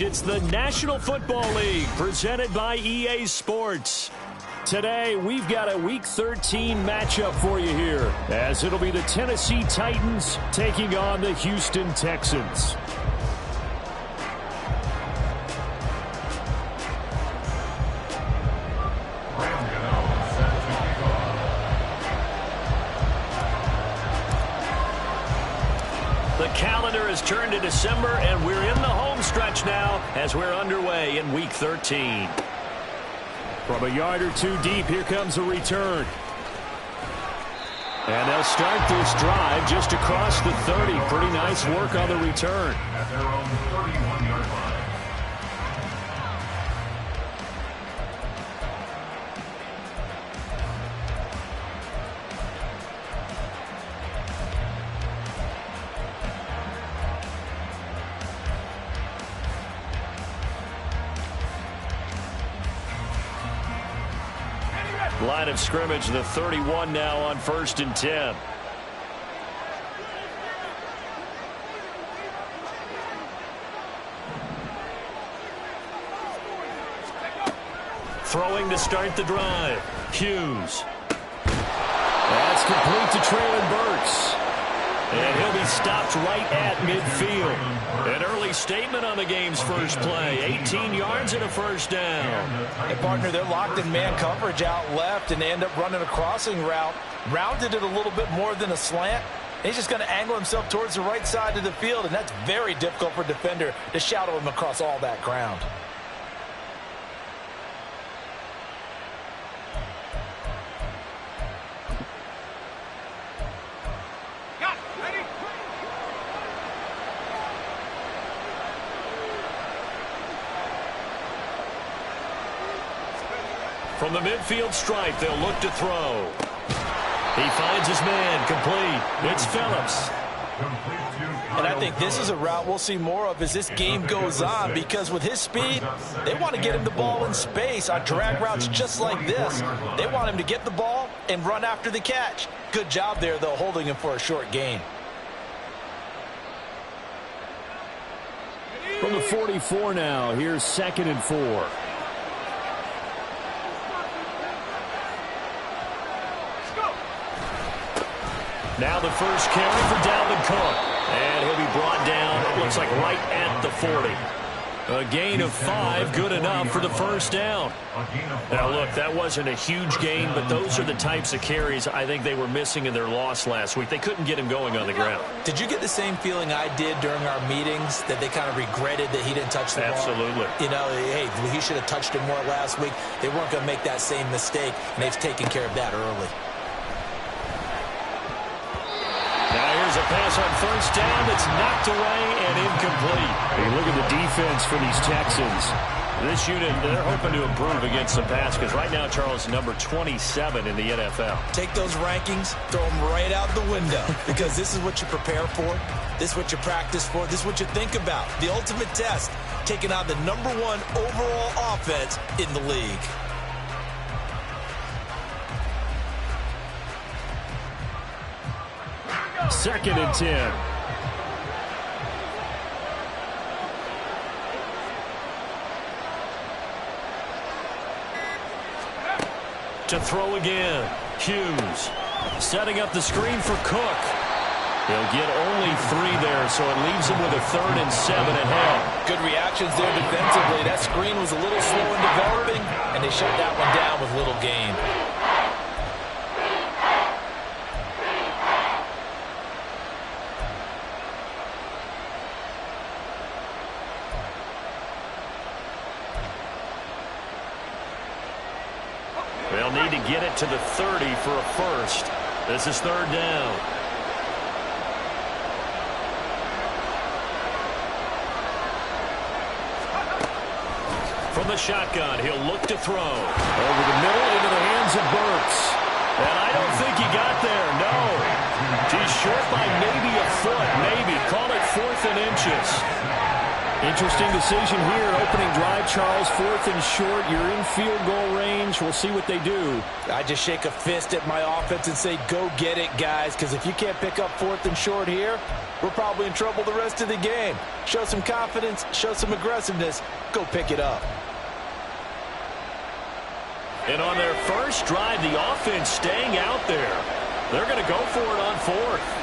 It's the National Football League presented by EA Sports. Today, we've got a Week 13 matchup for you here, as it'll be the Tennessee Titans taking on the Houston Texans. The calendar has turned to December, and we're in the home stretch now as we're underway in Week 13. From a yard or two deep, here comes a return. And they'll start this drive just across the 30. Pretty nice work on the return. At their own 31-yard line. Line of scrimmage, the 31 now on 1st and 10. Throwing to start the drive. Hughes. That's complete to Traylon Burks. And he'll be stopped right at midfield. An early statement on the game's first play. 18 yards and a first down. Hey, partner, they're locked in man coverage out left, and they end up running a crossing route. Rounded it a little bit more than a slant. He's just going to angle himself towards the right side of the field, and that's very difficult for a defender to shadow him across all that ground. From the midfield stripe, they'll look to throw. He finds his man, complete. It's Phillips. And I think this is a route we'll see more of as this game goes on, because with his speed, they want to get him the ball in space on drag routes just like this. They want him to get the ball and run after the catch. Good job there, though, holding him for a short gain. From the 44 now, here's 2nd and 4. Now the first carry for Dalvin Cook. And he'll be brought down, it looks like right at the 40. A gain of 5, good enough for the first down. Now look, that wasn't a huge gain, but those are the types of carries I think they were missing in their loss last week. They couldn't get him going on the ground. Did you get the same feeling I did during our meetings, that they kind of regretted that he didn't touch the ball? Absolutely. You know, hey, he should have touched it more last week. They weren't going to make that same mistake, and they've taken care of that early. Here's a pass on first down that's knocked away and incomplete. Hey, look at the defense for these Texans. This unit, they're hoping to improve against the pass, because right now, Charles, number 27 in the NFL. Take those rankings, throw them right out the window, because this is what you prepare for. This is what you practice for. This is what you think about. The ultimate test, taking on the #1 overall offense in the league. Second and 10. To throw again. Hughes setting up the screen for Cook. He'll get only 3 there, so it leaves him with a 3rd and 7 ahead. Good reactions there defensively. That screen was a little slow in developing, and they shut that one down with little gain. They'll need to get it to the 30 for a first. This is 3rd down. the shotgun. He'll look to throw. Over the middle into the hands of Burks. And I don't think he got there, no. He's short by maybe a foot, maybe. Call it 4th and inches. Interesting decision here. Opening drive, Charles. 4th and short. You're in field goal range. We'll see what they do. I just shake a fist at my offense and say, go get it, guys. Because if you can't pick up 4th and short here, we're probably in trouble the rest of the game. Show some confidence. Show some aggressiveness. Go pick it up. And on their first drive, the offense staying out there. They're going to go for it on 4th.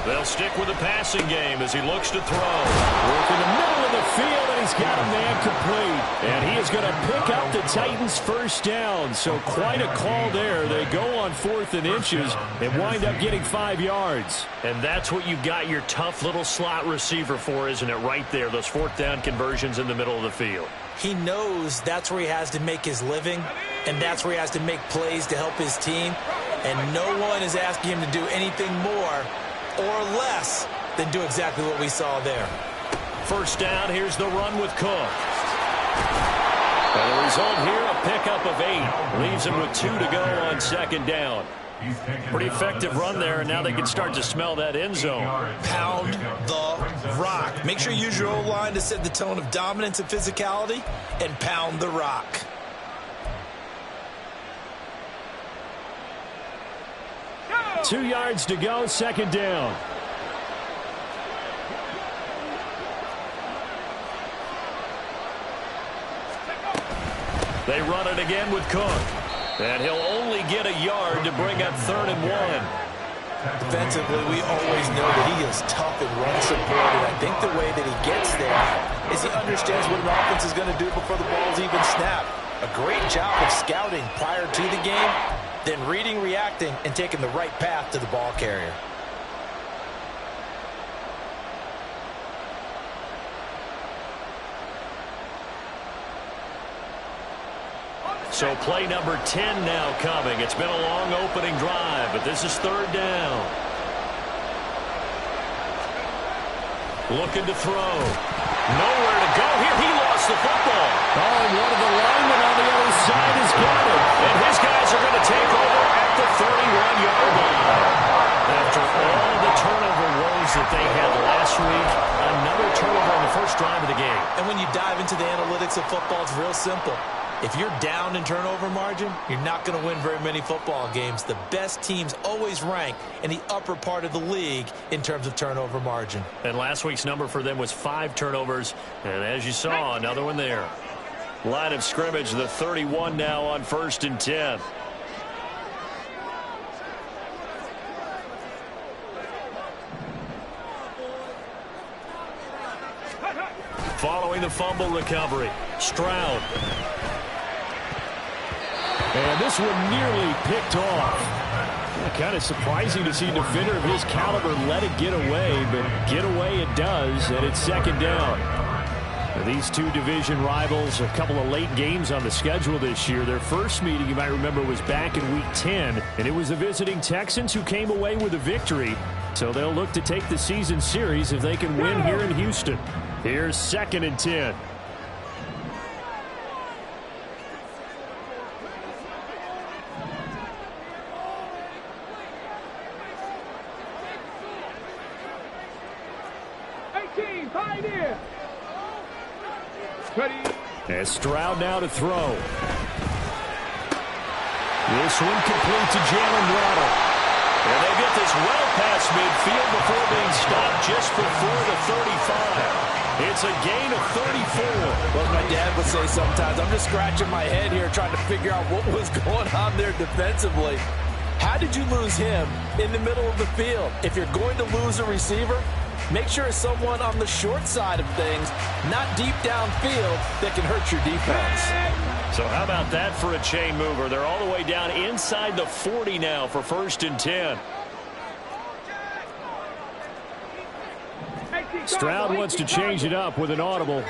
They'll stick with the passing game as he looks to throw. Work in the middle of the field, and he's got a man complete. And he is going to pick up the Titans' first down. So quite a call there. They go on 4th and inches and wind up getting 5 yards. And that's what you got your tough little slot receiver for, isn't it? Right there, those 4th down conversions in the middle of the field. He knows that's where he has to make his living, and that's where he has to make plays to help his team. And no one is asking him to do anything more or less than do exactly what we saw there. First down, here's the run with Cook. And the result here, a pickup of 8. Leaves him with 2 to go on 2nd down. Pretty effective run there, and now they can start to smell that end zone. Pound the rock. Make sure you use your O-line to set the tone of dominance and physicality, and pound the rock. Go! 2 yards to go, 2nd down. They run it again with Cook. And he'll only get a yard to bring up 3rd and 1. Defensively, we always know that he is tough and run support, and I think the way that he gets there is he understands what an offense is going to do before the ball's even snapped. A great job of scouting prior to the game, then reading, reacting, and taking the right path to the ball carrier. So play number 10 now coming. It's been a long opening drive, but this is 3rd down. Looking to throw. Nowhere to go here. He lost the football. Oh, and one of the linemen on the other side has got it. And his guys are going to take over at the 31-yard line. After all the turnover woes that they had last week, another turnover on the first drive of the game. And when you dive into the analytics of football, it's real simple. If you're down in turnover margin, you're not going to win very many football games. The best teams always rank in the upper part of the league in terms of turnover margin. And last week's number for them was 5 turnovers. And as you saw, another one there. Line of scrimmage, the 31 now on 1st and 10. Following the fumble recovery, Stroud. And this one nearly picked off. Kind of surprising to see a defender of his caliber let it get away, but get away it does, and it's 2nd down. Now, these two division rivals, a couple of late games on the schedule this year. Their first meeting, you might remember, was back in week 10, and it was the visiting Texans who came away with a victory. So they'll look to take the season series if they can win here in Houston. Here's 2nd and 10. As Stroud now to throw. This one complete to Jalen Waddle. And they get this well past midfield before being stopped just before the 35. It's a gain of 34. Well, my dad would say sometimes, I'm just scratching my head here trying to figure out what was going on there defensively. How did you lose him in the middle of the field? If you're going to lose a receiver, make sure it's someone on the short side of things, not deep downfield, that can hurt your defense. So how about that for a chain mover? They're all the way down inside the 40 now for 1st and 10. Stroud wants to change it up with an audible.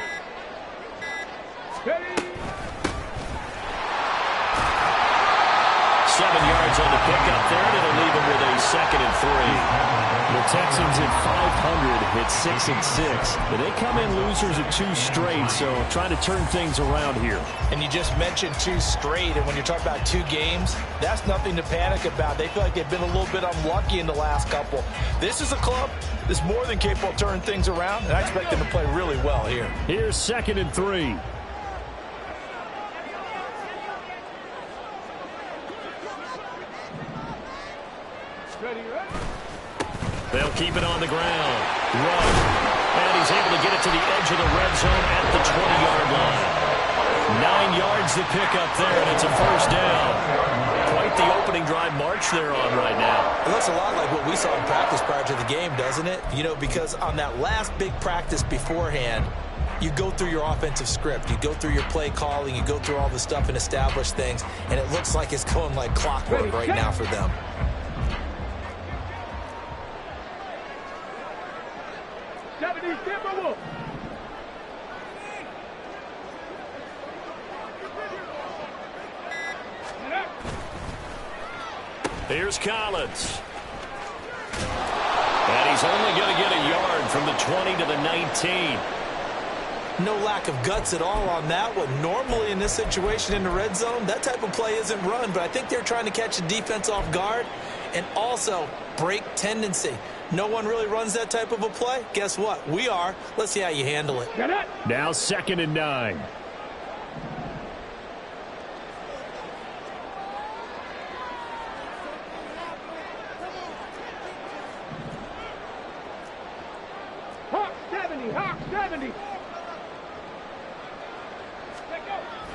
7 yards on the pickup there, and it'll leave him with a 2nd and 3. The Texans at 500 hit 6-6. But they come in losers at 2 straight, so trying to turn things around here. And you just mentioned 2 straight, and when you're talking about 2 games, that's nothing to panic about. They feel like they've been a little bit unlucky in the last couple. This is a club that's more than capable of turning things around, and I expect them to play really well here. Here's 2nd and 3. They'll keep it on the ground. Run. And he's able to get it to the edge of the red zone at the 20-yard line. 9 yards to pick up there, and it's a first down. Quite the opening drive march they're on right now. It looks a lot like what we saw in practice prior to the game, doesn't it? You know, because on that last big practice beforehand, you go through your offensive script. You go through your play calling. You go through all the stuff and establish things, and it looks like it's going like clockwork right now for them. Here's Collins. And he's only going to get a yard from the 20 to the 19. No lack of guts at all on that one. Normally in this situation in the red zone, that type of play isn't run, but I think they're trying to catch the defense off guard and also break tendency. No one really runs that type of a play. Guess what? We are. Let's see how you handle it. Now 2nd and 9. Hawk 70.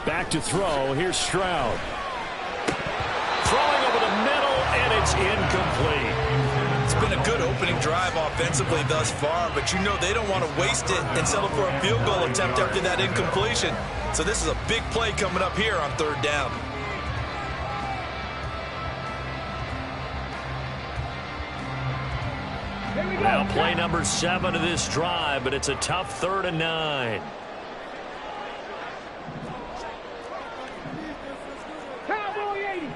Back to throw. Here's Stroud. Throwing over the middle, and it's incomplete. It's been a good opening drive offensively thus far, but you know they don't want to waste it and settle for a field goal attempt after that incompletion. So this is a big play coming up here on 3rd down. Now play number 7 of this drive, but it's a tough 3rd and 9. Cowboy 80.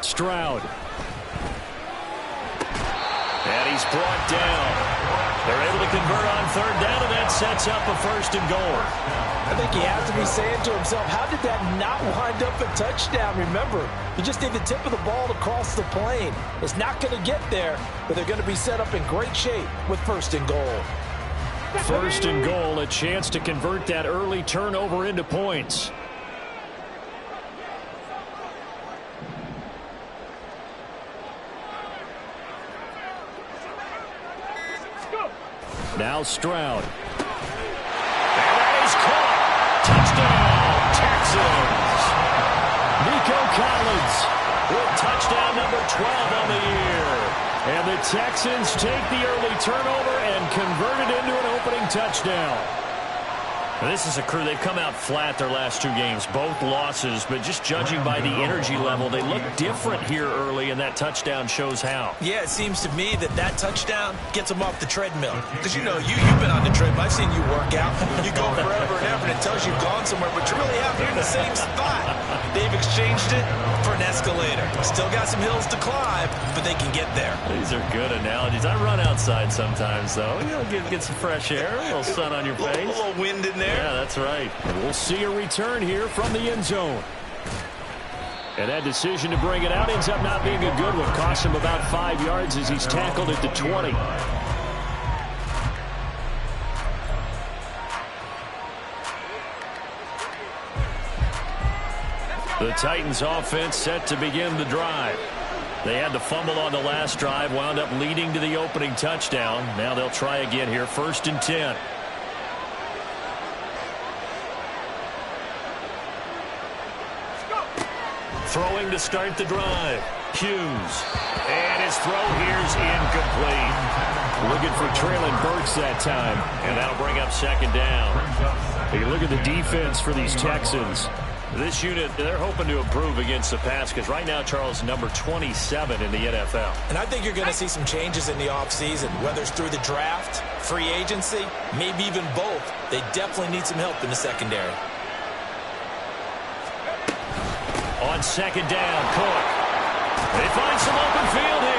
Stroud. And he's brought down. They're able to convert on 3rd down, and that sets up a 1st and goal. I think he has to be saying to himself, how did that not wind up a touchdown? Remember, you just need the tip of the ball to cross the plane. It's not going to get there, but they're going to be set up in great shape with 1st and goal. 1st and goal, a chance to convert that early turnover into points. Now Stroud. And that is caught. Touchdown, Texans. Nico Collins with touchdown number 12 on the year. And the Texans take the early turnover and convert it into an opening touchdown. Now, this is a crew, they've come out flat their last 2 games, both losses, but just judging by the energy level, they look different here early, and that touchdown shows how. Yeah, it seems to me that that touchdown gets them off the treadmill. Because, you know, you've been on the treadmill. I've seen you work out. You go forever and ever, and it tells you've gone somewhere, but you really have. You're in the same spot. They've exchanged it for an escalator. Still got some hills to climb, but they can get there. These are good analogies. I run outside sometimes, though. You know, get some fresh air, a little sun on your face. A little wind in there. Yeah, that's right. And we'll see a return here from the end zone. And that decision to bring it out ends up not being a good one. Costs him about 5 yards as he's tackled at the 20. The Titans offense set to begin the drive. They had the fumble on the last drive, wound up leading to the opening touchdown. Now they'll try again here, 1st and 10. Throwing to start the drive. Hughes. And his throw here's incomplete. Looking for Traylon Burks that time. And that'll bring up 2nd down. You look at the defense for these Texans. This unit, they're hoping to improve against the pass because right now, Charles, number 27 in the NFL. And I think you're going to see some changes in the offseason, whether it's through the draft, free agency, maybe even both. They definitely need some help in the secondary. On 2nd down, Cook. They find some open field here.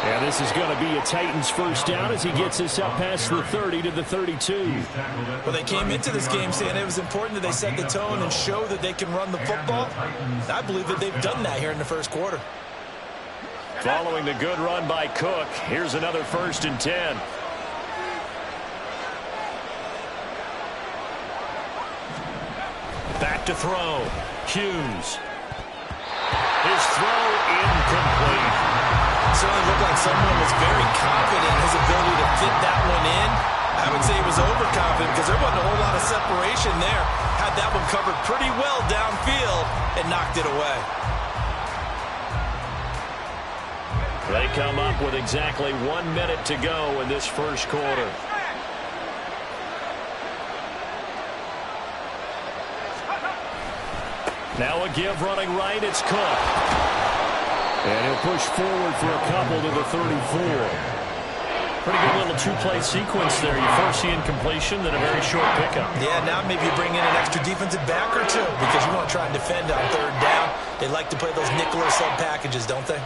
And this is going to be a Titans first down as he gets this up past the 30 to the 32. Well, they came into this game saying it was important that they set the tone and show that they can run the football. I believe that they've done that here in the first quarter. Following the good run by Cook, here's another 1st and 10. Back to throw. Hughes. His throw incomplete. Certainly looked like someone was very confident in his ability to fit that one in. I would say he was overconfident because there wasn't a whole lot of separation there. Had that one covered pretty well downfield and knocked it away. They come up with exactly 1 minute to go in this first quarter. Now a give running right, it's Cook. And he'll push forward for a couple to the 34. Pretty good little two-play sequence there. You first see incompletion, then a very short pickup. Yeah, now maybe you bring in an extra defensive back or two because you want to try and defend on 3rd down. They like to play those nickel or sub packages, don't they?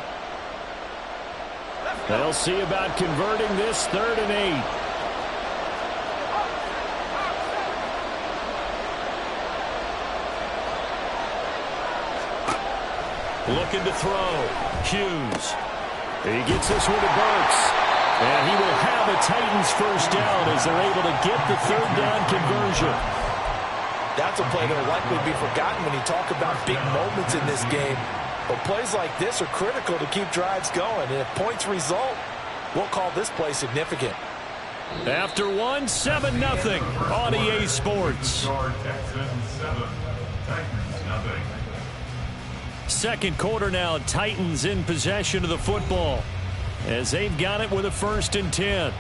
They'll see about converting this 3rd and 8. Looking to throw. Hughes. He gets this one to Burks. And he will have a Titans first down as they're able to get the 3rd down conversion. That's a play that will likely be forgotten when you talk about big moments in this game. But plays like this are critical to keep drives going. And if points result, we'll call this play significant. After 1, 7-0 on EA Sports. Second quarter now, Titans in possession of the football as they've got it with a 1st and 10.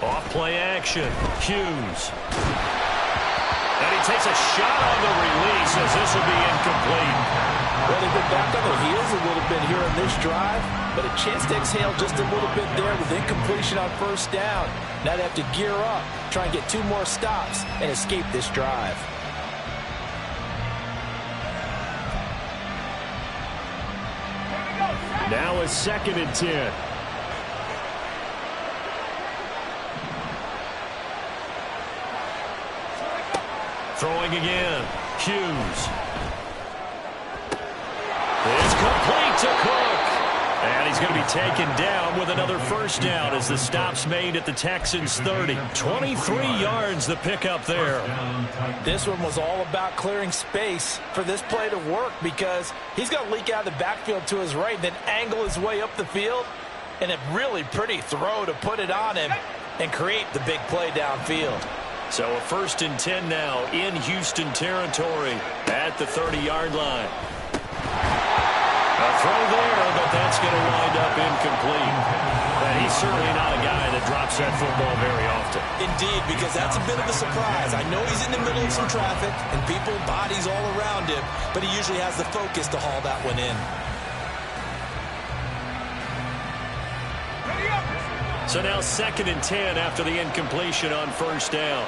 Off-play action. Hughes. And he takes a shot on the release as this will be incomplete. Well, they've been back on their heels a little bit here in this drive, but a chance to exhale just a little bit there with incompletion on 1st down. Now they have to gear up, try and get 2 more stops, and escape this drive. Now a 2nd and 10. Throwing again. Hughes. It's complete to Cook. And he's going to be taken down with another 1st down as the stop's made at the Texans 30. 23 yards the pickup there. This one was all about clearing space for this play to work because he's going to leak out of the backfield to his right, then angle his way up the field. And a really pretty throw to put it on him and create the big play downfield. So a 1st and 10 now in Houston territory at the 30-yard line. A throw there, but that's going to wind up incomplete. And he's certainly not a guy that drops that football very often. Indeed, because that's a bit of a surprise. I know he's in the middle of some traffic and people, bodies all around him, but he usually has the focus to haul that one in. So now 2nd and 10 after the incompletion on 1st down.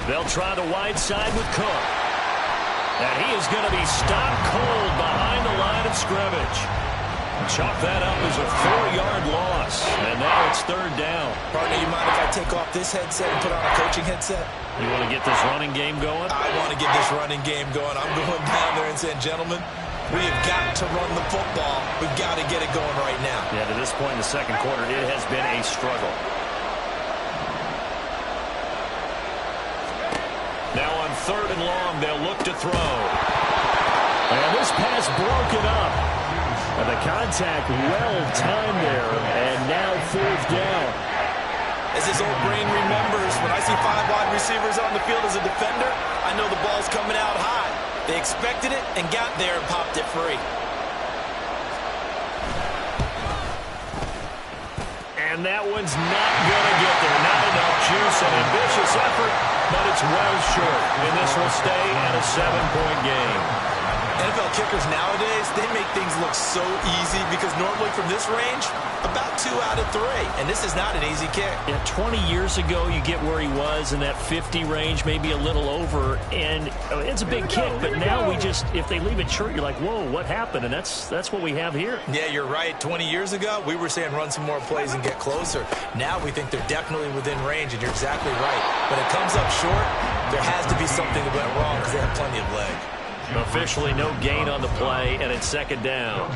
They'll try the wide side with Cook. And he is going to be stopped cold behind the line of scrimmage. Chalk that up as a 4-yard loss. And now it's 3rd down. Partner, you mind if I take off this headset and put on a coaching headset? You want to get this running game going? I want to get this running game going. I'm going down there and saying, gentlemen, we have got to run the football. We've got to get it going right now. Yeah, to this point in the second quarter, it has been a struggle. Now on 3rd and long, they'll look to throw. And this pass broken up. And the contact well timed there. And now 4th down. As his old brain remembers, when I see 5 wide receivers on the field as a defender, I know the ball's coming out high. They expected it and got there and popped it free. And that one's not going to get there. Not enough juice, an ambitious effort, but it's well short. And this will stay at a 7-point game. NFL kickers nowadays, they make things look so easy because normally from this range, about 2 out of 3. And this is not an easy kick. Yeah, 20 years ago, you get where he was in that 50 range, maybe a little over, and it's a big kick. But now we just, if they leave it short, you're like, whoa, what happened? And that's what we have here. Yeah, you're right. 20 years ago, we were saying run some more plays and get closer. Now we think they're definitely within range, and you're exactly right. When it comes up short, there has to be something that went wrong because they have plenty of leg. Officially no gain on the play, and it's second down.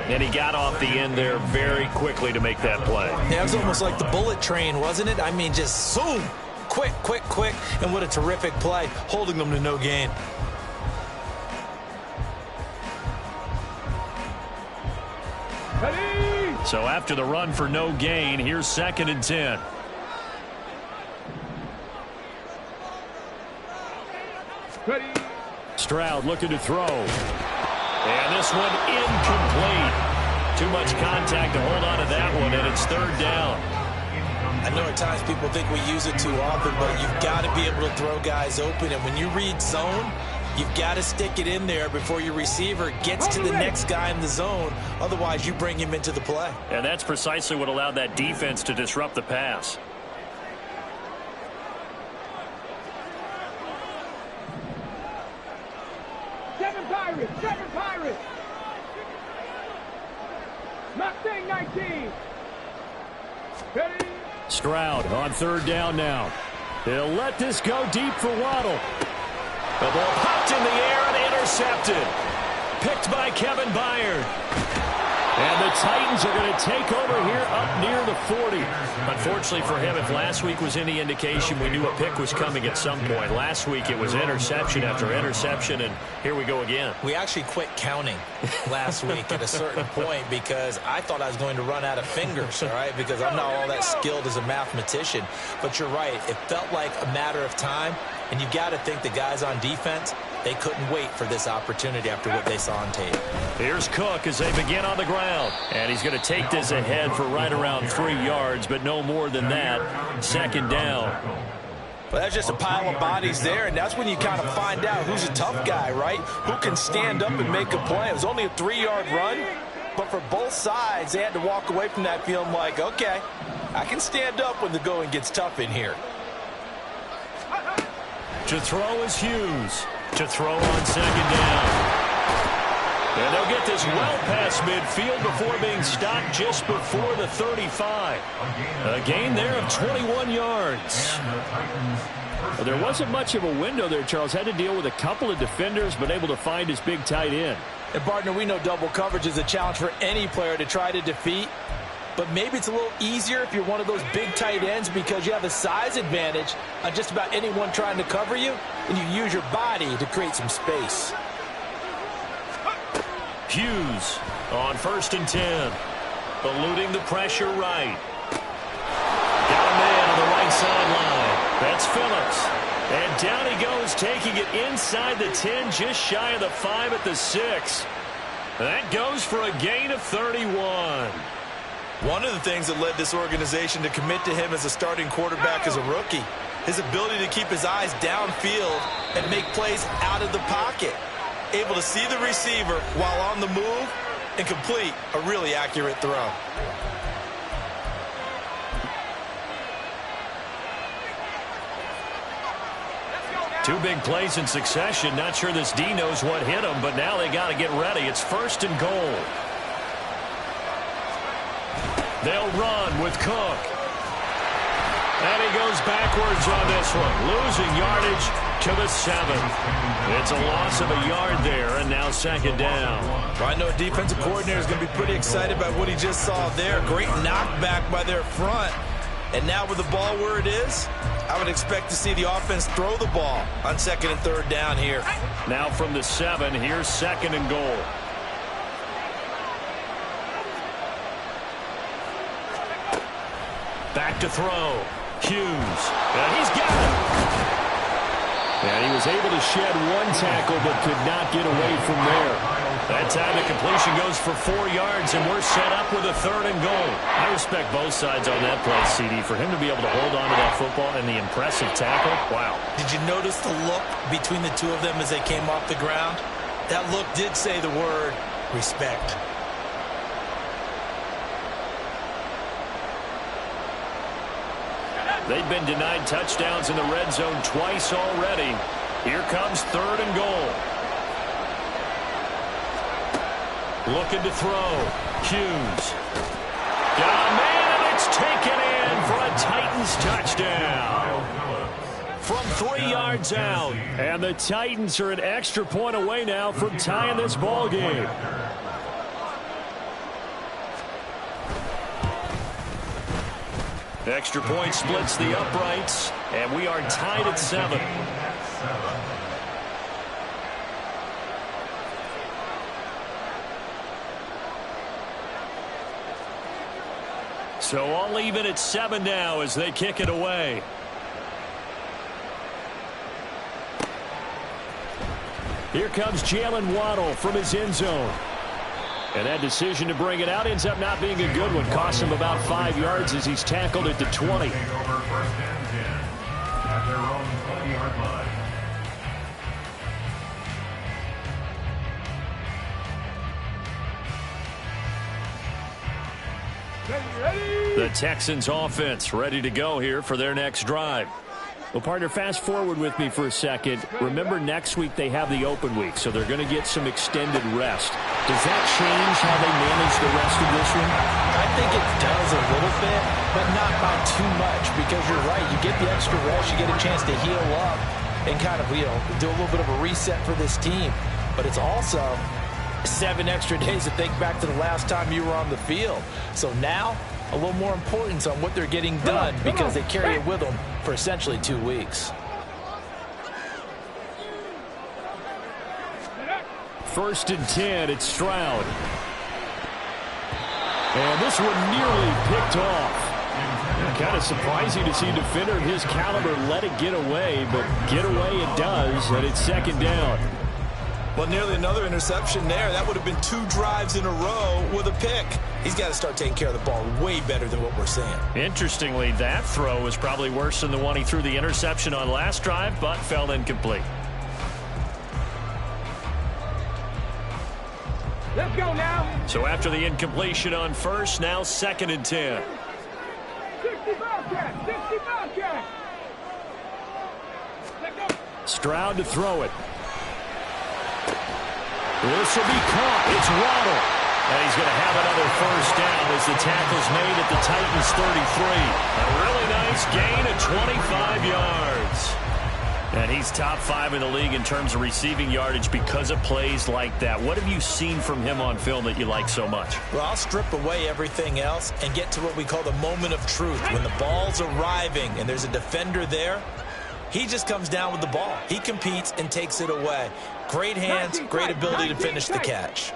And he got off the end there very quickly to make that play. Yeah, it was almost like the bullet train, wasn't it? I mean, just zoom, quick, quick, quick, and what a terrific play, holding them to no gain. So after the run for no gain, here's 2nd and 10. Stroud looking to throw. And this one incomplete. Too much contact to hold on to that one, and it's 3rd down. I know at times people think we use it too often, but you've got to be able to throw guys open. And when you read zone, you've got to stick it in there before your receiver gets to the next guy in the zone. Otherwise, you bring him into the play. And that's precisely what allowed that defense to disrupt the pass. Seven Pirates. Mustang 19. Ready? Stroud on 3rd down now. He'll let this go deep for Waddle. The ball popped in the air and intercepted. Picked by Kevin Byard. And the Titans are going to take over here up near the 40. Unfortunately for him, if last week was any indication, we knew a pick was coming at some point. Last week it was interception after interception, and here we go again. We actually quit counting last week at a certain point because I thought I was going to run out of fingers, all right, because I'm not all that skilled as a mathematician. But you're right. It felt like a matter of time, and you got to think the guys on defense, they couldn't wait for this opportunity after what they saw on tape. Here's Cook as they begin on the ground. And he's going to take this ahead for right around 3 yards, but no more than that. 2nd down. Well, that's just a pile of bodies there, and that's when you kind of find out who's a tough guy, right? Who can stand up and make a play. It was only a 3-yard run, but for both sides, they had to walk away from that feeling like, okay, I can stand up when the going gets tough in here. To throw is Hughes. To throw on 2nd down. And they'll get this well past midfield before being stopped just before the 35. A gain there of 21 yards. Well, there wasn't much of a window there, Charles. Had to deal with a couple of defenders, but able to find his big tight end. And, partner, we know double coverage is a challenge for any player to try to defeat. But maybe it's a little easier if you're one of those big tight ends because you have a size advantage on just about anyone trying to cover you, and you use your body to create some space. Hughes on 1st and 10. Eluding the pressure right. Got a man on the right sideline. That's Phillips. And down he goes, taking it inside the 10, just shy of the 5 at the 6. That goes for a gain of 31. One of the things that led this organization to commit to him as a starting quarterback as a rookie, his ability to keep his eyes downfield and make plays out of the pocket. Able to see the receiver while on the move and complete a really accurate throw. Two big plays in succession. Not sure this D knows what hit him, but now they got to get ready. It's 1st and goal. They'll run with Cook. And he goes backwards on this one, losing yardage to the 7. It's a loss of a yard there, and now 2nd down. Well, I know a defensive coordinator is going to be pretty excited about what he just saw there. Great knockback by their front. And now with the ball where it is, I would expect to see the offense throw the ball on 2nd and 3rd down here. Now from the 7, here's 2nd and goal. Back to throw. Hughes. And he's got it. And he was able to shed one tackle but could not get away from there. That time the completion goes for 4 yards, and we're set up with a 3rd and goal. I respect both sides on that play, CD. For him to be able to hold on to that football and the impressive tackle, wow. Did you notice the look between the two of them as they came off the ground? That look did say the word respect. They've been denied touchdowns in the red zone twice already. Here comes 3rd and goal. Looking to throw. Hughes. Got a man, and it's taken in for a Titans touchdown. From 3 yards out. And the Titans are an extra point away now from tying this ball game. Extra point splits the uprights, and we are tied at 7. So all even at 7 now as they kick it away. Here comes Jalen Waddle from his end zone. And that decision to bring it out ends up not being a good one. Costs him about 5 yards as he's tackled at the 20. The Texans offense ready to go here for their next drive. Well, partner, fast forward with me for a second. Remember, next week they have the open week, so they're going to get some extended rest. Does that change how they manage the rest of this one? I think it does a little bit, but not by too much, because you're right. You get the extra rest, you get a chance to heal up and kind of, do a little bit of a reset for this team. But it's also 7 extra days to think back to the last time you were on the field. So now, a little more importance on what they're getting done because they carry it with them for essentially 2 weeks. First and 10, it's Stroud. And this one nearly picked off. Kind of surprising to see a defender of his caliber let it get away, but get away it does, and it's 2nd down. Well, nearly another interception there. That would have been 2 drives in a row with a pick. He's got to start taking care of the ball way better than what we're seeing. Interestingly, that throw was probably worse than the one he threw the interception on last drive, but fell incomplete. Let's go now. So after the incompletion on first, now 2nd and 10. 60 Bobcat, 60 Bobcat. Let's go. Stroud to throw it. This will be caught. It's Waddle. And he's going to have another first down as the tackle's made at the Titans 33. A really nice gain of 25 yards. And he's top 5 in the league in terms of receiving yardage because of plays like that. What have you seen from him on film that you like so much? Well, I'll strip away everything else and get to what we call the moment of truth. When the ball's arriving and there's a defender there, he just comes down with the ball. He competes and takes it away. Great hands, great ability to finish the catch.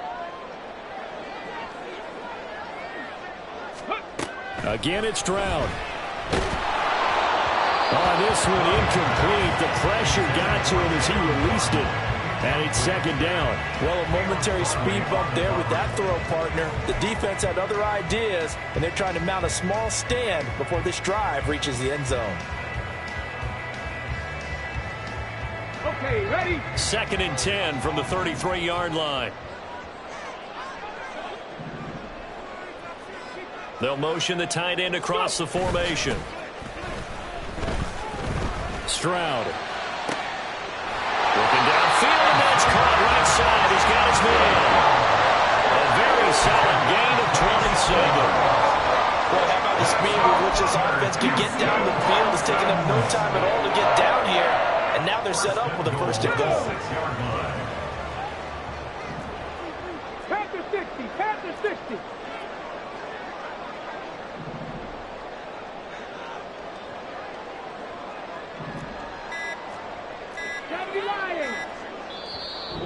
Again, it's Stroud. Oh, this one incomplete. The pressure got to him as he released it. And it's 2nd down. Well, a momentary speed bump there with that throw, partner. The defense had other ideas, and they're trying to mount a small stand before this drive reaches the end zone. Okay, ready? 2nd and 10 from the 33-yard line. They'll motion the tight end across the formation. Stroud. Looking downfield, and that's caught right side. He's got his man. A very solid gain of 27. Well, how about the speed with which this offense can get down the field? It's taking them no time at all to get down here. And now they're set up with a 1st and goal. Panther 60, Panther 60.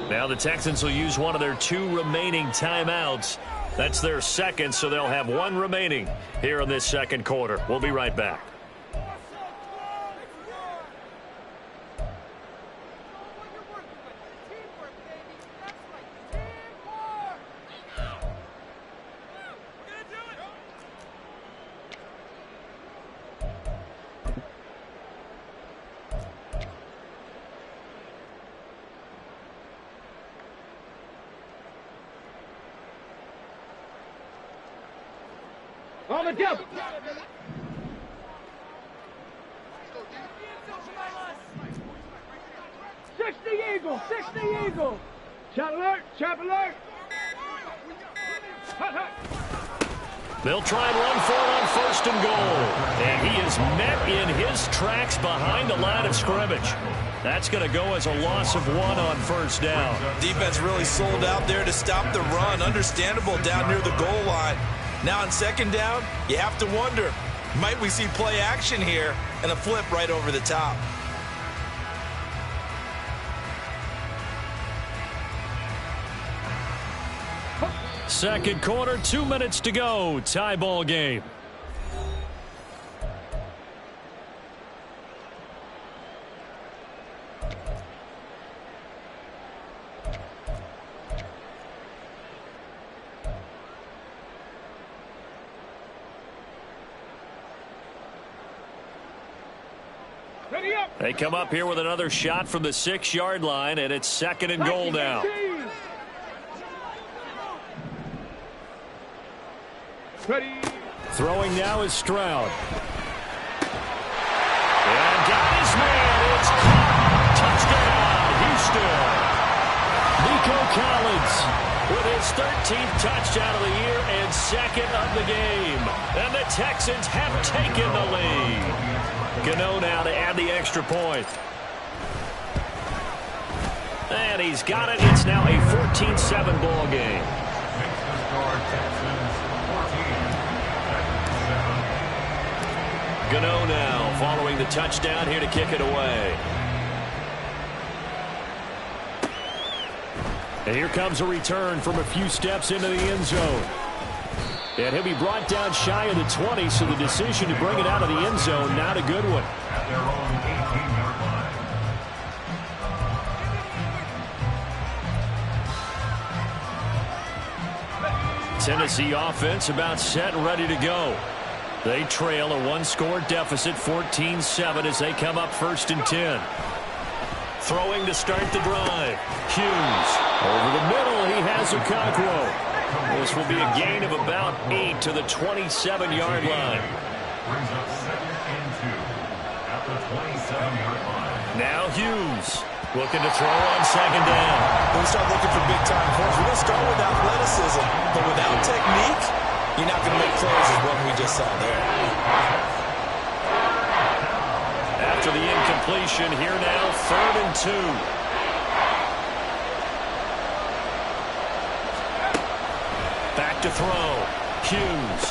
Now the Texans will use one of their 2 remaining timeouts. That's their 2nd, so they'll have 1 remaining here in this 2nd quarter. We'll be right back. Double, double. Eagle, 60 Eagle. Chop alert, chop alert. Hut, hut. They'll try and run for it on 1st and goal. And he is met in his tracks behind the line of scrimmage. That's going to go as a loss of 1 on 1st down. Defense really sold out there to stop the run. Understandable down near the goal line. Now on 2nd down, you have to wonder, might we see play action here and a flip right over the top? Second quarter, 2 minutes to go. Tie ball game. Ready up. They come up here with another shot from the 6-yard line, and it's 2nd and goal now. Ready. Throwing now is Stroud. And got his man. It's caught. Touchdown, Houston. Nico Collins with his 13th touchdown of the year and 2nd of the game. And the Texans have taken the lead. Gano now to add the extra point. And he's got it. It's now a 14-7 ball game. Gano now following the touchdown here to kick it away. And here comes a return from a few steps into the end zone. And he'll be brought down shy of the 20, so the decision to bring it out of the end zone, not a good one. At their own 18-yard line. Tennessee offense about set and ready to go. They trail a 1-score deficit, 14-7, as they come up 1st and 10. Throwing to start the drive. Hughes. Over the middle, he has Okonkwo. This will be a gain of about 8 to the 27-yard line. Brings up 2nd and 2 at the 27-yard line. Now Hughes looking to throw on 2nd down. When we start looking for big-time plays, we're going to start with athleticism, but without technique, you're not going to make plays as what we just saw there. After the incompletion, here now, 3rd and 2. Back to throw. Hughes.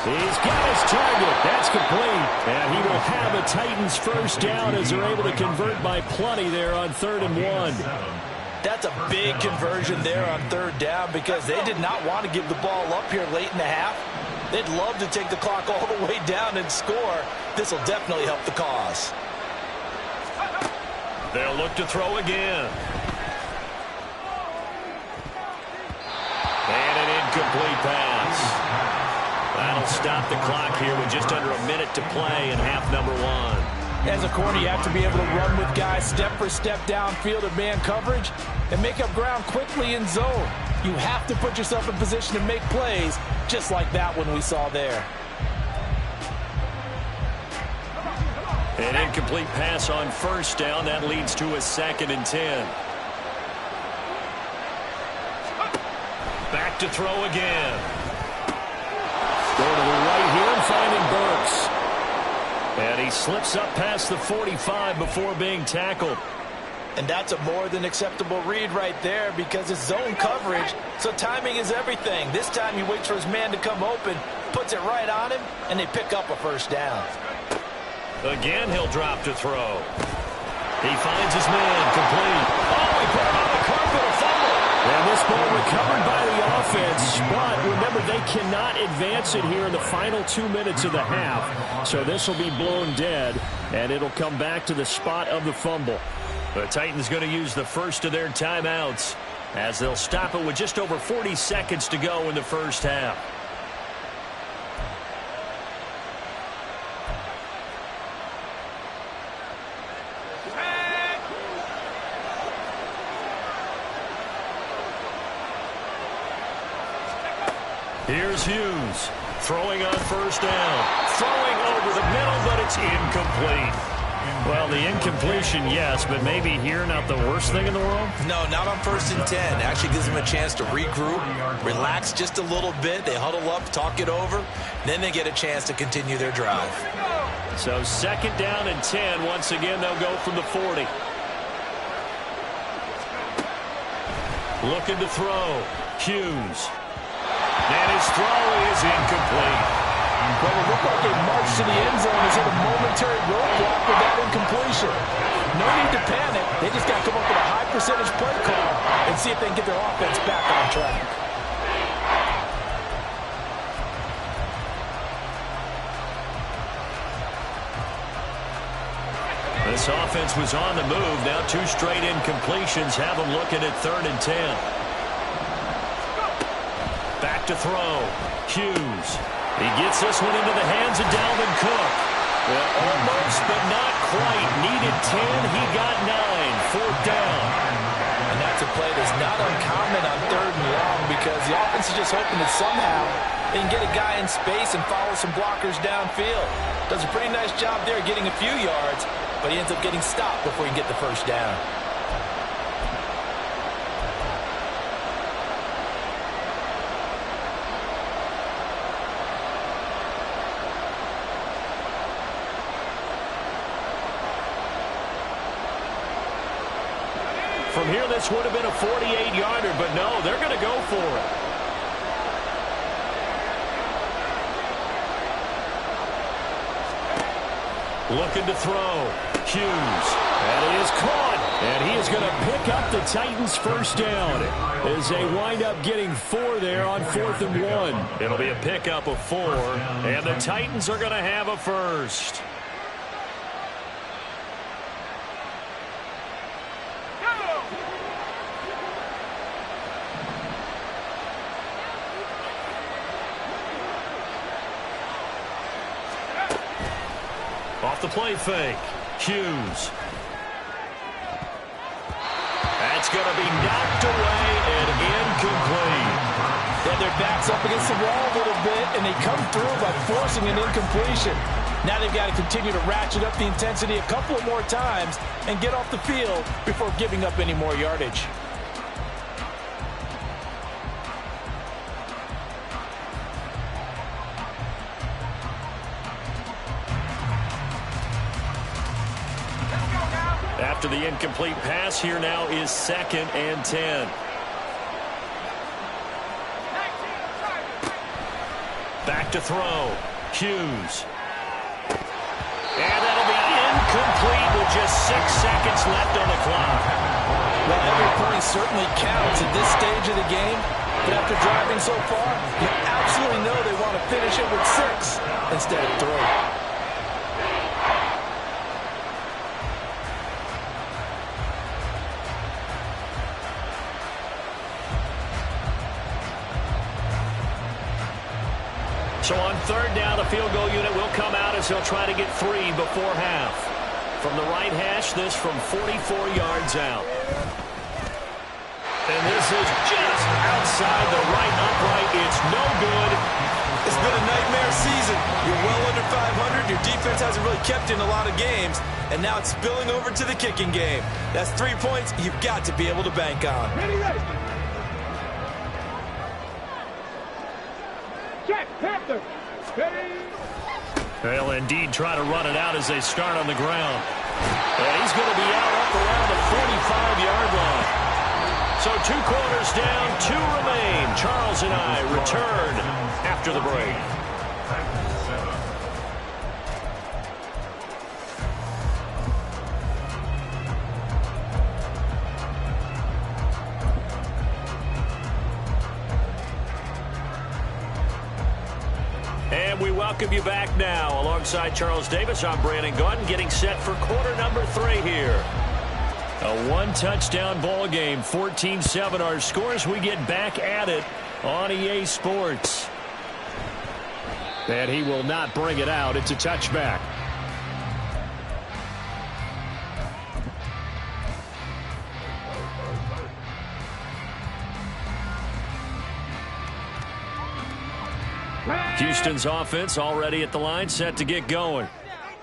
He's got his target. That's complete. And he will have the Titans 1st down as they're able to convert by plenty there on 3rd and 1. That's a big conversion there on 3rd down because they did not want to give the ball up here late in the half. They'd love to take the clock all the way down and score. This will definitely help the cause. They'll look to throw again. And an incomplete pass. That'll stop the clock here with just under a minute to play in half number 1. As a corner, you have to be able to run with guys step for step downfield in man coverage and make up ground quickly in zone. You have to put yourself in position to make plays, just like that one we saw there. An incomplete pass on 1st down. That leads to a 2nd and 10. Back to throw again. Going to the right here and finding Burks. And he slips up past the 45 before being tackled. And that's a more than acceptable read right there because it's zone coverage, so timing is everything. This time he waits for his man to come open, puts it right on him, and they pick up a 1st down. Again, he'll drop to throw. He finds his man complete. Oh, he put him on the carpet, a fumble. And this ball recovered by the offense, but remember, they cannot advance it here in the final 2 minutes of the half. So this will be blown dead, and it'll come back to the spot of the fumble. The Titans going to use the first of their timeouts as they'll stop it with just over 40 seconds to go in the 1st half. Here's Hughes. Throwing on first down. Throwing over the middle, but it's incomplete. Well, the incompletion, yes, but maybe here not the worst thing in the world? No, not on 1st and 10. Actually gives them a chance to regroup, relax just a little bit. They huddle up, talk it over. Then they get a chance to continue their drive. So 2nd down and 10. Once again, they'll go from the 40. Looking to throw. Hughes. And his throw is incomplete. Well, it looked like a march to the end zone is hit a momentary roadblock with that incompletion. No need to panic. They just got to come up with a high percentage play call and see if they can get their offense back on track. This offense was on the move. Now 2 straight incompletions have them looking at 3rd and 10. Back to throw. Hughes. He gets this one into the hands of Dalvin Cook. Well, almost, but not quite. Needed 10. He got 9. 4th down. And that's a play that's not uncommon on 3rd and long because the offense is just hoping that somehow they can get a guy in space and follow some blockers downfield. Does a pretty nice job there getting a few yards, but he ends up getting stopped before he can get the 1st down. From here, this would have been a 48-yarder, but no, they're going to go for it. Looking to throw. Hughes. And it is caught. And he is going to pick up the Titans' 1st down as they wind up getting 4 there on 4th and 1. It'll be a pickup of 4, and the Titans are going to have a 1st. Off the play fake. Hughes. That's going to be knocked away and incomplete. Yeah, their back's up against the wall a little bit, and they come through by forcing an incompletion. Now they've got to continue to ratchet up the intensity a couple more times and get off the field before giving up any more yardage. After the incomplete pass, here now is 2nd and 10. Back to throw. Hughes. And that'll be incomplete with just 6 seconds left on the clock. Well, every point certainly counts at this stage of the game. But after driving so far, you absolutely know they want to finish it with 6 instead of 3. So on 3rd down, the field goal unit will come out as they'll try to get 3 before half. From the right hash, this from 44 yards out. And this is just outside the right upright. It's no good. It's been a nightmare season. You're well under 500. Your defense hasn't really kept in a lot of games. And now it's spilling over to the kicking game. That's 3 points you've got to be able to bank on. Ready, ready. Check, Panther. Ready. They'll indeed try to run it out as they start on the ground. And he's going to be out up around the 45-yard line. So 2 quarters down, 2 remain. Charles and I return after the break. And we welcome you back now. Alongside Charles Davis, I'm Brandon Gaudin, getting set for quarter number 3 here. A 1-touchdown ball game, 14-7 our scores. We get back at it on EA Sports. And he will not bring it out. It's a touchback. Houston's offense already at the line, set to get going.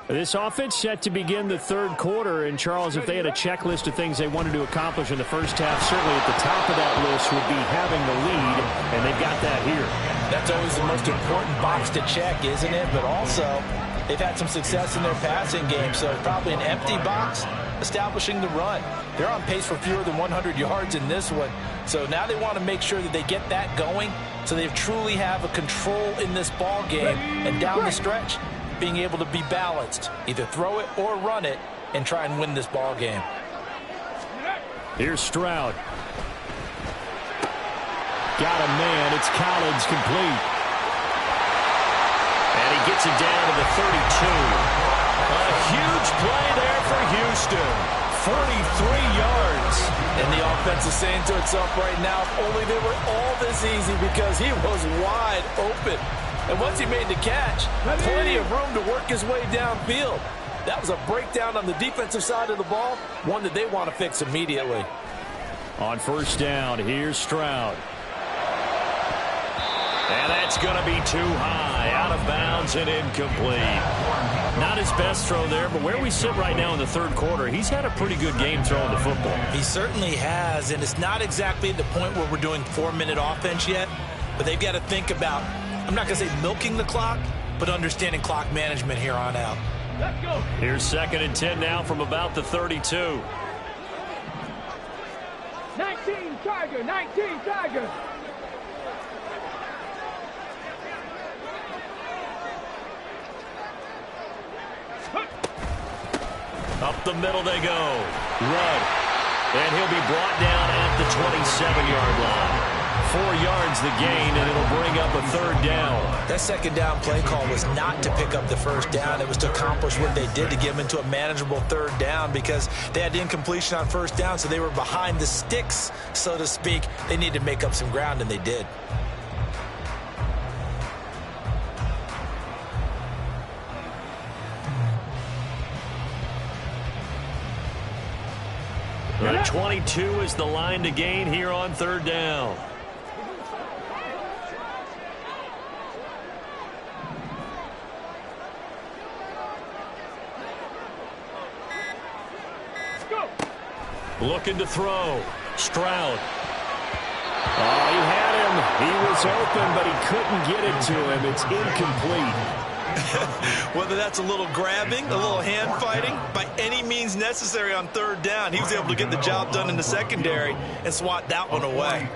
This offense set to begin the third quarter, and Charles, if they had a checklist of things they wanted to accomplish in the first half, certainly at the top of that list would be having the lead, and they've got that here. That's always the most important box to check, isn't it? But also, they've had some success in their passing game, so probably an empty box establishing the run. They're on pace for fewer than 100 yards in this one, so now they want to make sure that they get that going so they truly have a control in this ball game, and down the stretch, being able to be balanced, either throw it or run it, and try and win this ball game. Here's Stroud. Got a man. It's Collins complete. And he gets it down to the 32. A huge play there for Houston. 43 yards. And the offense is saying to itself right now, if only they were all this easy, because he was wide open. And once he made the catch, plenty of room to work his way downfield. That was a breakdown on the defensive side of the ball, one that they want to fix immediately. On first down, here's Stroud. And that's going to be too high, out of bounds and incomplete. Not his best throw there, but where we sit right now in the third quarter, he's had a pretty good game throwing the football. He certainly has, and it's not exactly the point where we're doing 4-minute offense yet, but they've got to think about, I'm not going to say milking the clock, but understanding clock management here on out. Let's go. Here's 2nd and 10 now from about the 32. 19 Tiger, 19 Tiger. Up the middle they go. Rudd. And he'll be brought down at the 27-yard line. 4 yards the gain, and it'll bring up a third down. That second down play call was not to pick up the first down. It was to accomplish what they did, to get them into a manageable third down, because they had incompletion on first down, so they were behind the sticks, so to speak. They needed to make up some ground, and they did. The 22 is the line to gain here on third down. Looking to throw. Stroud. Oh, he had him. He was open, but he couldn't get it to him. It's incomplete. Whether that's a little grabbing, a little hand fighting, by any means necessary on third down, he was able to get the job done in the secondary and swat that one away.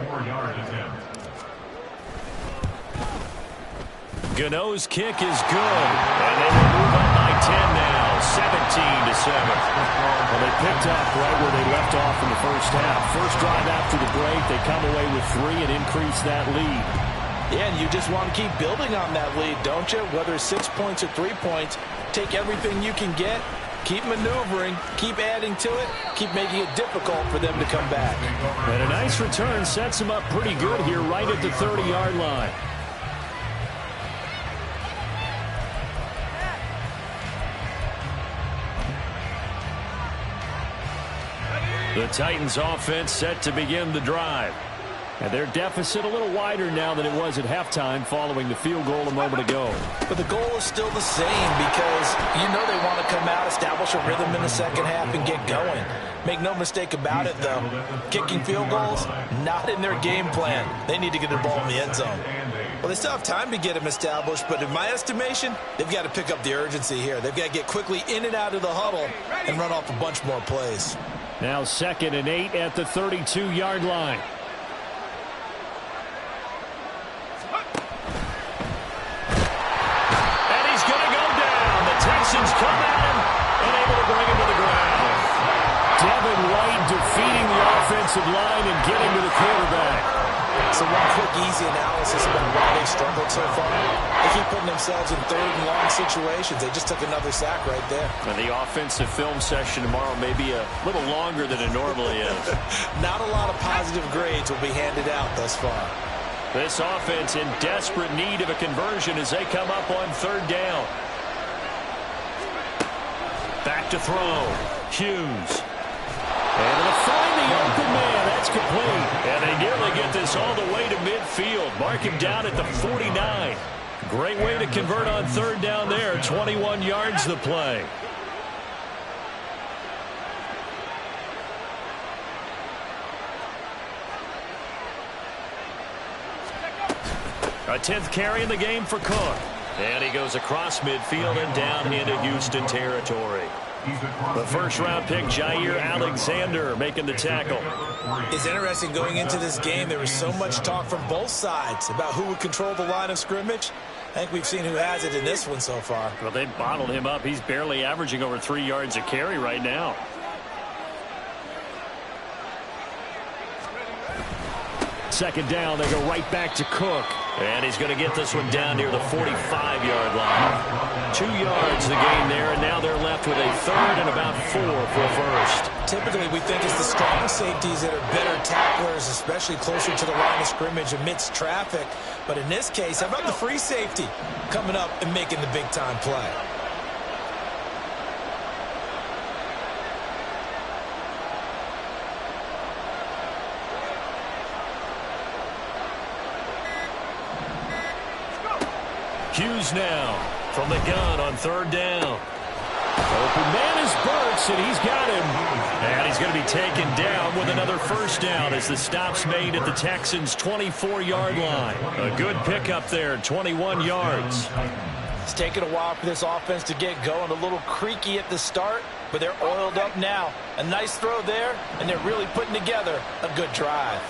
Gano's kick is good, and they will move up by 10 now, 17-7. Well, they picked up right where they left off in the first half. First drive after the break, they come away with 3 and increase that lead. Yeah, and you just want to keep building on that lead, don't you? Whether it's 6 points or 3 points, take everything you can get, keep maneuvering, keep adding to it, keep making it difficult for them to come back. And a nice return sets them up pretty good here right at the 30-yard line. The Titans offense set to begin the drive. And their deficit a little wider now than it was at halftime following the field goal a moment ago. But the goal is still the same, because you know they want to come out, establish a rhythm in the second half, and get going. Make no mistake about it, though. Kicking field goals, not in their game plan. They need to get the ball in the end zone. Well, they still have time to get them established, but in my estimation, they've got to pick up the urgency here. They've got to get quickly in and out of the huddle and run off a bunch more plays. Now 2nd and 8 at the 32-yard line. Texans come at him and able to bring him to the ground. Devin White defeating the offensive line and getting to the quarterback. So one quick, easy analysis about why they struggled so far. They keep putting themselves in third and long situations. They just took another sack right there. And the offensive film session tomorrow may be a little longer than it normally is. Not a lot of positive grades will be handed out thus far. This offense in desperate need of a conversion as they come up on third down. Back to throw. Hughes. Able to find the open man. That's complete. And they nearly get this all the way to midfield. Mark him down at the 49. Great way to convert on third down there. 21 yards the play. A 10th carry in the game for Cook. And he goes across midfield and down into Houston territory. The first-round pick, Jair Alexander, making the tackle. It's interesting going into this game. There was so much talk from both sides about who would control the line of scrimmage. I think we've seen who has it in this one so far. Well, they bottled him up. He's barely averaging over 3 yards a carry right now. Second down, they go right back to Cook. And he's going to get this one down near the 45-yard line. 2 yards the gain there, and now they're left with a third and about 4 for a first. Typically, we think it's the strong safeties that are better tacklers, especially closer to the line of scrimmage amidst traffic. But in this case, how about the free safety coming up and making the big-time play? Hughes now from the gun on third down. Open man is Burks, and he's got him. And he's going to be taken down with another first down as the stop's made at the Texans' 24-yard line. A good pickup there, 21 yards. It's taken a while for this offense to get going. A little creaky at the start, but they're oiled up now. A nice throw there, and they're really putting together a good drive.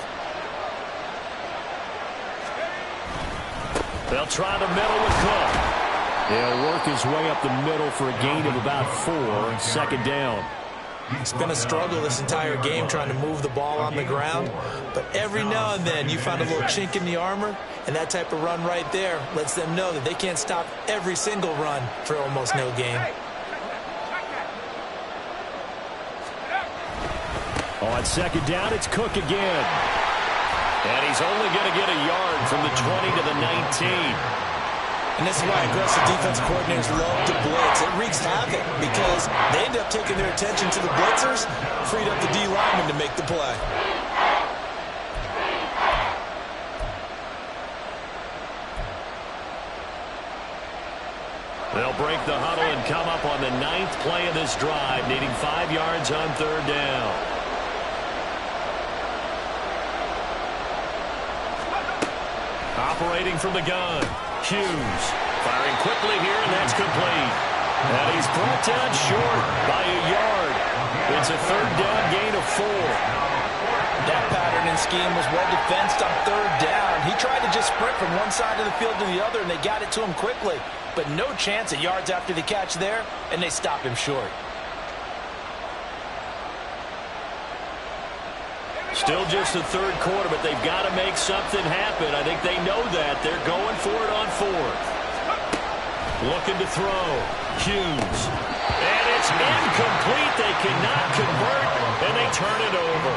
They'll try the middle with Cook. He'll work his way up the middle for a gain of about 4. Second down. It's been a struggle this entire game trying to move the ball on the ground. But every now and then you find a little chink in the armor, and that type of run right there lets them know that they can't stop every single run for almost no gain. On second down, it's Cook again. And he's only going to get a yard from the 20 to the 19. And this is why aggressive defense coordinators love to blitz. It wreaks havoc because they end up taking their attention to the blitzers, freed up the D lineman to make the play. They'll break the huddle and come up on the 9th play of this drive, needing 5 yards on third down. Operating from the gun, Hughes firing quickly here, and that's complete. And he's brought down short by a yard. It's a third down gain of 4. That pattern and scheme was well defensed on third down. He tried to just sprint from one side of the field to the other, and they got it to him quickly. But no chance at yards after the catch there, and they stop him short. Still just the third quarter, but they've got to make something happen. I think they know that. They're going for it on 4th. Looking to throw. Hughes. And it's incomplete. They cannot convert, and they turn it over.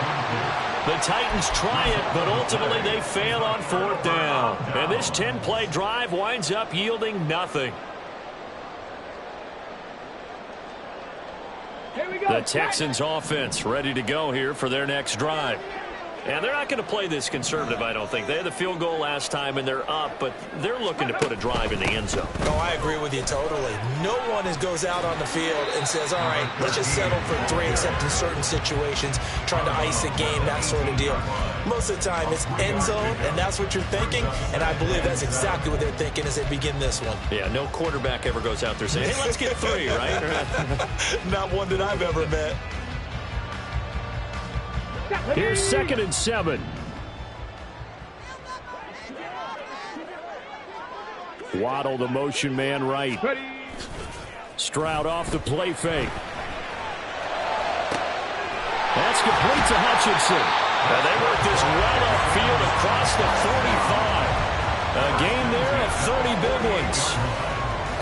The Titans try it, but ultimately they fail on 4th down. And this 10-play drive winds up yielding nothing. The Texans offense ready to go here for their next drive. And they're not going to play this conservative, I don't think. They had the field goal last time, and they're up, but they're looking to put a drive in the end zone. Oh, I agree with you totally. No one goes out on the field and says, all right, let's just settle for 3 except in certain situations, trying to ice a game, that sort of deal. Most of the time, it's end zone, and that's what you're thinking, and I believe that's exactly what they're thinking as they begin this one. Yeah, no quarterback ever goes out there saying, hey, let's get 3, right? Not one that I've ever met. Here's 2nd and 7. Waddle, the motion man right. Stroud off the play fake. That's complete to Hutchinson. And they work this well upfield across the 45. A gain there of 30 big ones.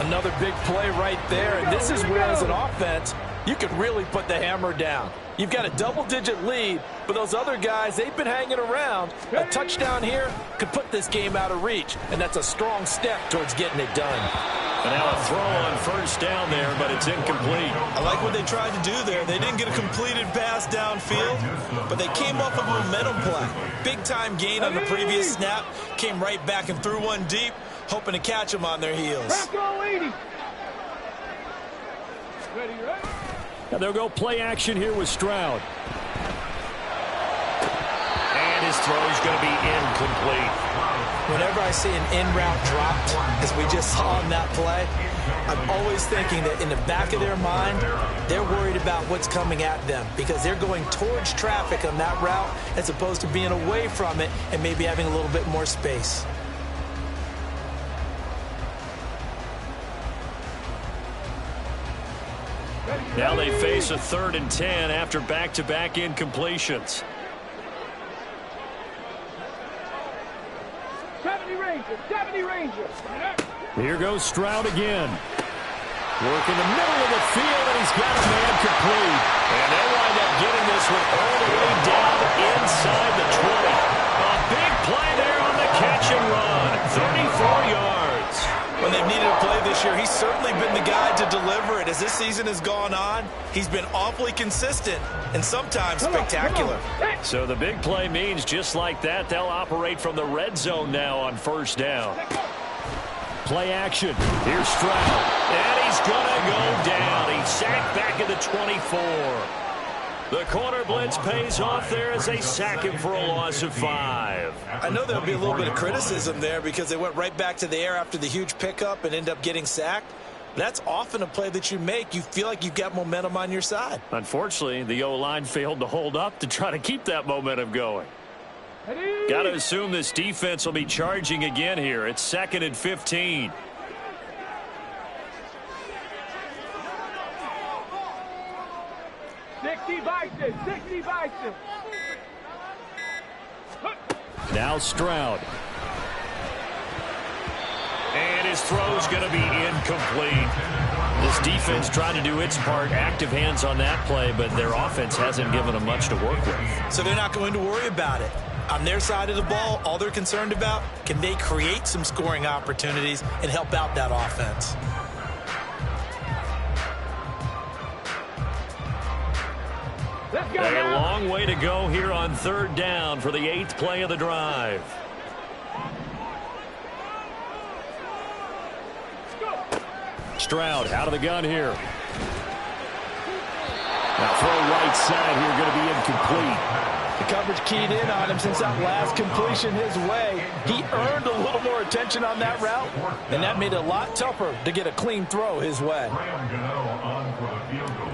Another big play right there, and this is where, as an offense, you could really put the hammer down. You've got a double-digit lead, but those other guys, they've been hanging around. A touchdown here could put this game out of reach, and that's a strong step towards getting it done. And now a throw on first down there, but it's incomplete. I like what they tried to do there. They didn't get a completed pass downfield, but they came up with a momentum play. Big-time gain on the previous snap, came right back and threw one deep. hoping to catch them on their heels. Ready, ready. And they'll go play action here with Stroud. And his throw is going to be incomplete. Whenever I see an in-route dropped, as we just saw in that play, I'm always thinking that in the back of their mind, they're worried about what's coming at them because they're going towards traffic on that route as opposed to being away from it and maybe having a little bit more space. Now they face a 3rd and 10 after back-to-back incompletions. 70 Rangers. Here goes Stroud again. Work in the middle of the field, and he's got a man complete. And they wind up getting this one all the way down inside the 20. A big play there on the catch and run. 34 yards. When they've needed a play this year, he's certainly been the guy to deliver it. As this season has gone on, he's been awfully consistent and sometimes spectacular. So the big play means just like that, they'll operate from the red zone now on 1st down. Play action. Here's Stroud. And he's going to go down. He's sacked back at the 24. The corner blitz pays off there as they sack him for a loss of 5. I know there'll be a little bit of criticism there because they went right back to the air after the huge pickup and end up getting sacked. That's often a play that you make. You feel like you've got momentum on your side. Unfortunately, the O-line failed to hold up to try to keep that momentum going. Got to assume this defense will be charging again here. It's 2nd and 15. Now Stroud. And his throw's going to be incomplete. This defense trying to do its part, active hands on that play, but their offense hasn't given them much to work with. So they're not going to worry about it. On their side of the ball, all they're concerned about, can they create some scoring opportunities and help out that offense? A long way to go here on 3rd down for the 8th play of the drive. Stroud out of the gun here. Now throw right side here, going to be incomplete. The coverage keyed in on him since that last completion his way. He earned a little more attention on that route, and that made it a lot tougher to get a clean throw his way. On for the field goal.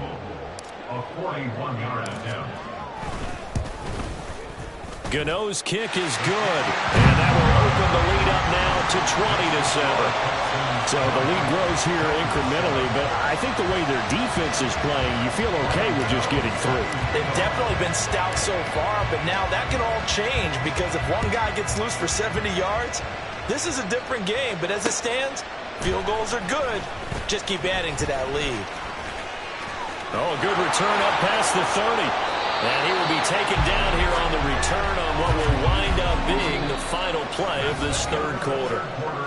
A 41-yard attempt. Gano's kick is good, and that will open the lead up now to 20-7. So the lead grows here incrementally, but I think the way their defense is playing, you feel okay with just getting through. They've definitely been stout so far, but now that can all change because if one guy gets loose for 70 yards, this is a different game. But as it stands, field goals are good. Just keep adding to that lead. Oh, a good return up past the 30. And he will be taken down here on the return on what will wind up being the final play of this 3rd quarter.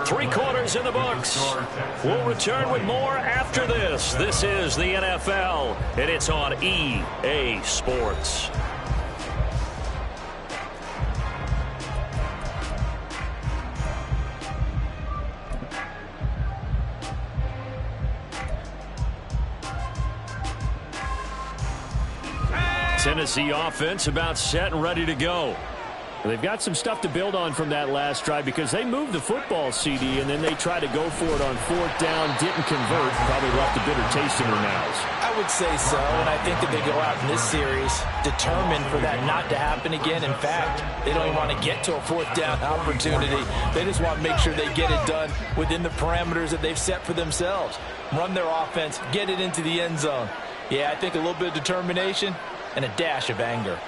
3 quarters in the books. We'll return with more after this. This is the NFL, and it's on EA Sports. Tennessee offense about set and ready to go. They've got some stuff to build on from that last drive because they moved the football, CD, and then they tried to go for it on 4th down, didn't convert, probably left a bitter taste in their mouths. I would say so, and I think that they go out in this series determined for that not to happen again. In fact, they don't even want to get to a 4th down opportunity. They just want to make sure they get it done within the parameters that they've set for themselves. Run their offense, get it into the end zone. Yeah, I think a little bit of determination and a dash of anger.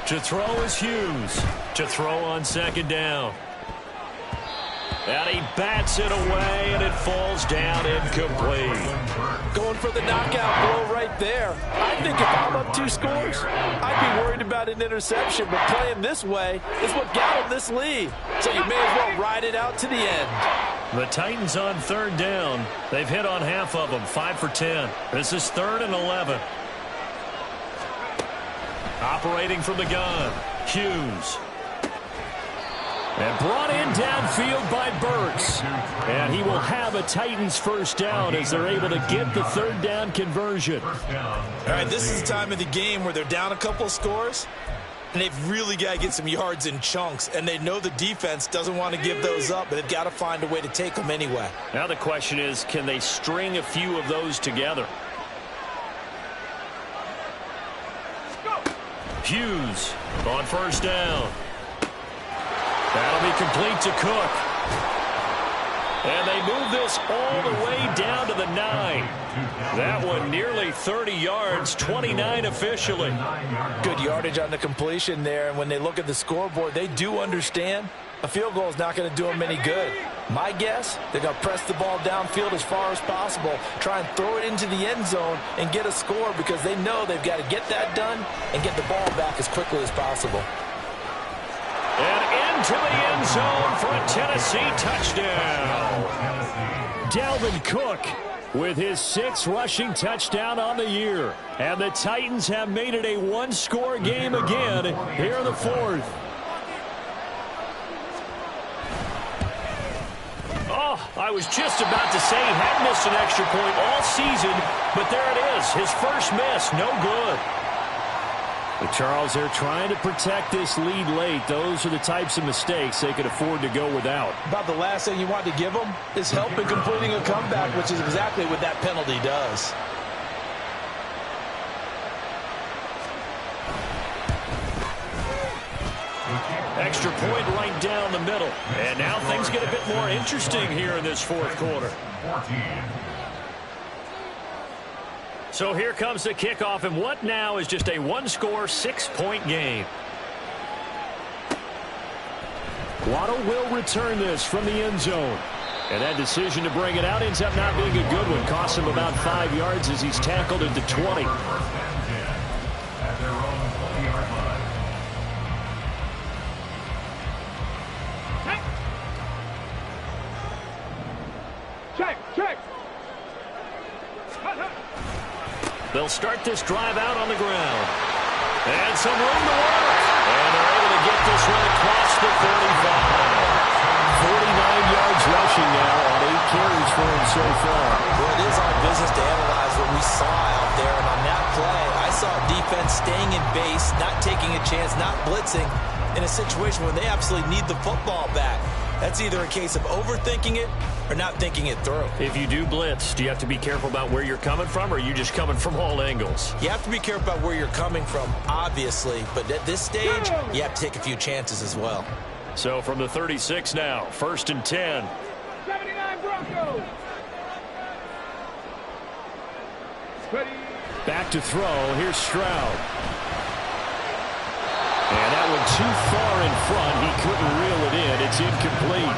To throw is Hughes. To throw on 2nd down. And he bats it away, and it falls down incomplete. Going for the knockout blow right there. I think if I'm up 2 scores, I'd be worried about an interception, but playing this way is what got him this lead. So you may as well ride it out to the end. The Titans on 3rd down. They've hit on half of them, 5 for 10. This is 3rd and 11. Operating from the gun, Hughes. And brought in downfield by Burks. And he will have a Titans first down as they're able to get the third down conversion. All right, this is the time of the game where they're down a couple of scores, and they've really got to get some yards in chunks, and they know the defense doesn't want to give those up, but they've got to find a way to take them anyway. Now the question is, can they string a few of those together? Hughes on first down. That'll be complete to Cook. And they move this all the way down to the 9. That one nearly 30 yards, 29 officially. Good yardage on the completion there, and when they look at the scoreboard, they do understand a field goal is not going to do them any good. My guess, they're going to press the ball downfield as far as possible, try and throw it into the end zone and get a score because they know they've got to get that done and get the ball back as quickly as possible. And into the end zone for a Tennessee touchdown. Dalvin Cook with his 6th rushing touchdown on the year. And the Titans have made it a one-score game again here in the 4th. Oh, I was just about to say he had missed an extra point all season, but there it is. His first miss, no good. But Charles, they're trying to protect this lead late. Those are the types of mistakes they could afford to go without. About the last thing you want to give them is help in completing a comeback, which is exactly what that penalty does. Extra point right down the middle. And now things get a bit more interesting here in this 4th quarter. So here comes the kickoff, and what now is just a one-score, 6-point game. Waddle will return this from the end zone. And that decision to bring it out ends up not being a good one. Costs him about 5 yards as he's tackled at the 20. Check. They'll start this drive out on the ground. And some room to work. And they're able to get this one across the 45. 49 yards rushing now on 8 carries for him so far. Well, it is our business to analyze what we saw out there. And on that play, I saw defense staying in base, not taking a chance, not blitzing in a situation where they absolutely need the football back. That's either a case of overthinking it or not thinking it through. If you do blitz, do you have to be careful about where you're coming from, or are you just coming from all angles? You have to be careful about where you're coming from, obviously. But at this stage, you have to take a few chances as well. So from the 36 now, 1st and 10. 79 Broncos. Ready. Back to throw. Here's Stroud. And that one too far in front. He couldn't reel it in. It's incomplete.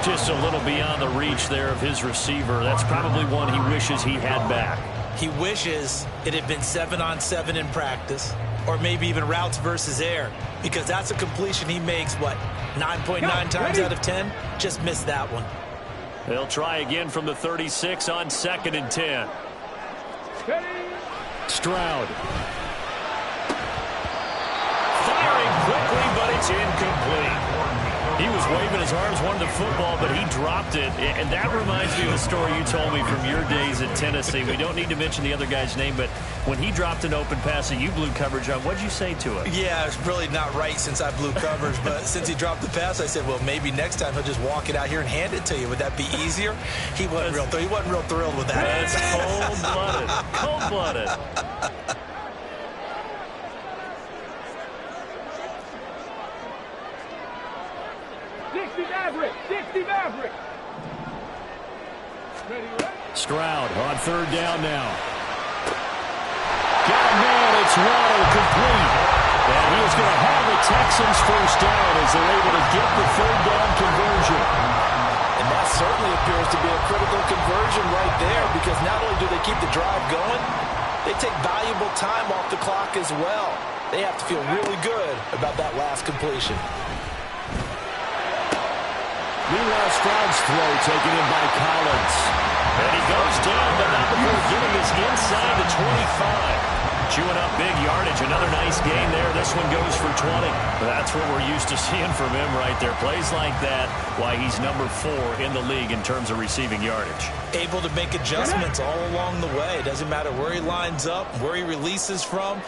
Just a little beyond the reach there of his receiver. That's probably one he wishes he had back. He wishes it had been 7-on-7 in practice, or maybe even routes versus air, because that's a completion he makes, what, 9.9 times out of 10? Just missed that one. They'll try again from the 36 on 2nd and 10. Stroud. Firing quickly, but it's incomplete. He was waving his arms, wanted the football, but he dropped it. And that reminds me of a story you told me from your days at Tennessee. We don't need to mention the other guy's name, but when he dropped an open pass that you blew coverage on, what did you say to it? Yeah, it's really not right since I blew coverage, but since he dropped the pass, I said, well, maybe next time he'll just walk it out here and hand it to you. Would that be easier? He wasn't real thrilled with that. That's cold-blooded. Cold-blooded. 60 Maverick. Stroud on 3rd down now. Got a man, it's Waddle complete. And he is going to have the Texans first down as they're able to get the 3rd down conversion. And that certainly appears to be a critical conversion right there, because not only do they keep the drive going, they take valuable time off the clock as well. They have to feel really good about that last completion. Meanwhile, Stroud's throw taken in by Collins. And he goes down, but not before getting this inside the 25. Chewing up big yardage. Another nice gain there. This one goes for 20. That's what we're used to seeing from him right there. Plays like that, why he's number 4 in the league in terms of receiving yardage. Able to make adjustments all along the way. Doesn't matter where he lines up, where he releases from.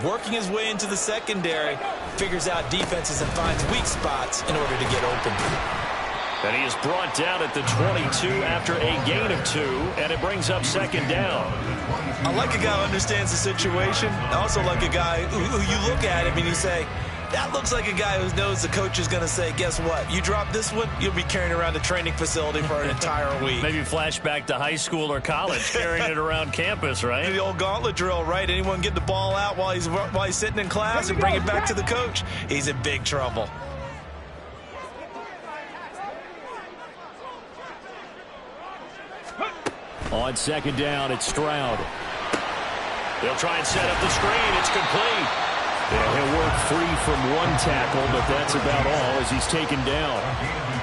Working his way into the secondary, figures out defenses and finds weak spots in order to get open. And he is brought down at the 22 after a gain of 2, and it brings up second down. I like a guy who understands the situation. I also like a guy who you look at him and you say, that looks like a guy who knows the coach is going to say, guess what? You drop this one, you'll be carrying around the training facility for an entire week. Maybe flashback to high school or college, carrying it around campus, right? The old gauntlet drill, right? Anyone get the ball out while he's sitting in class and bring it back to the coach, he's in big trouble. On second down, it's Stroud. They'll try and set up the screen. It's complete. Yeah, he'll work free from one tackle, but that's about all as he's taken down.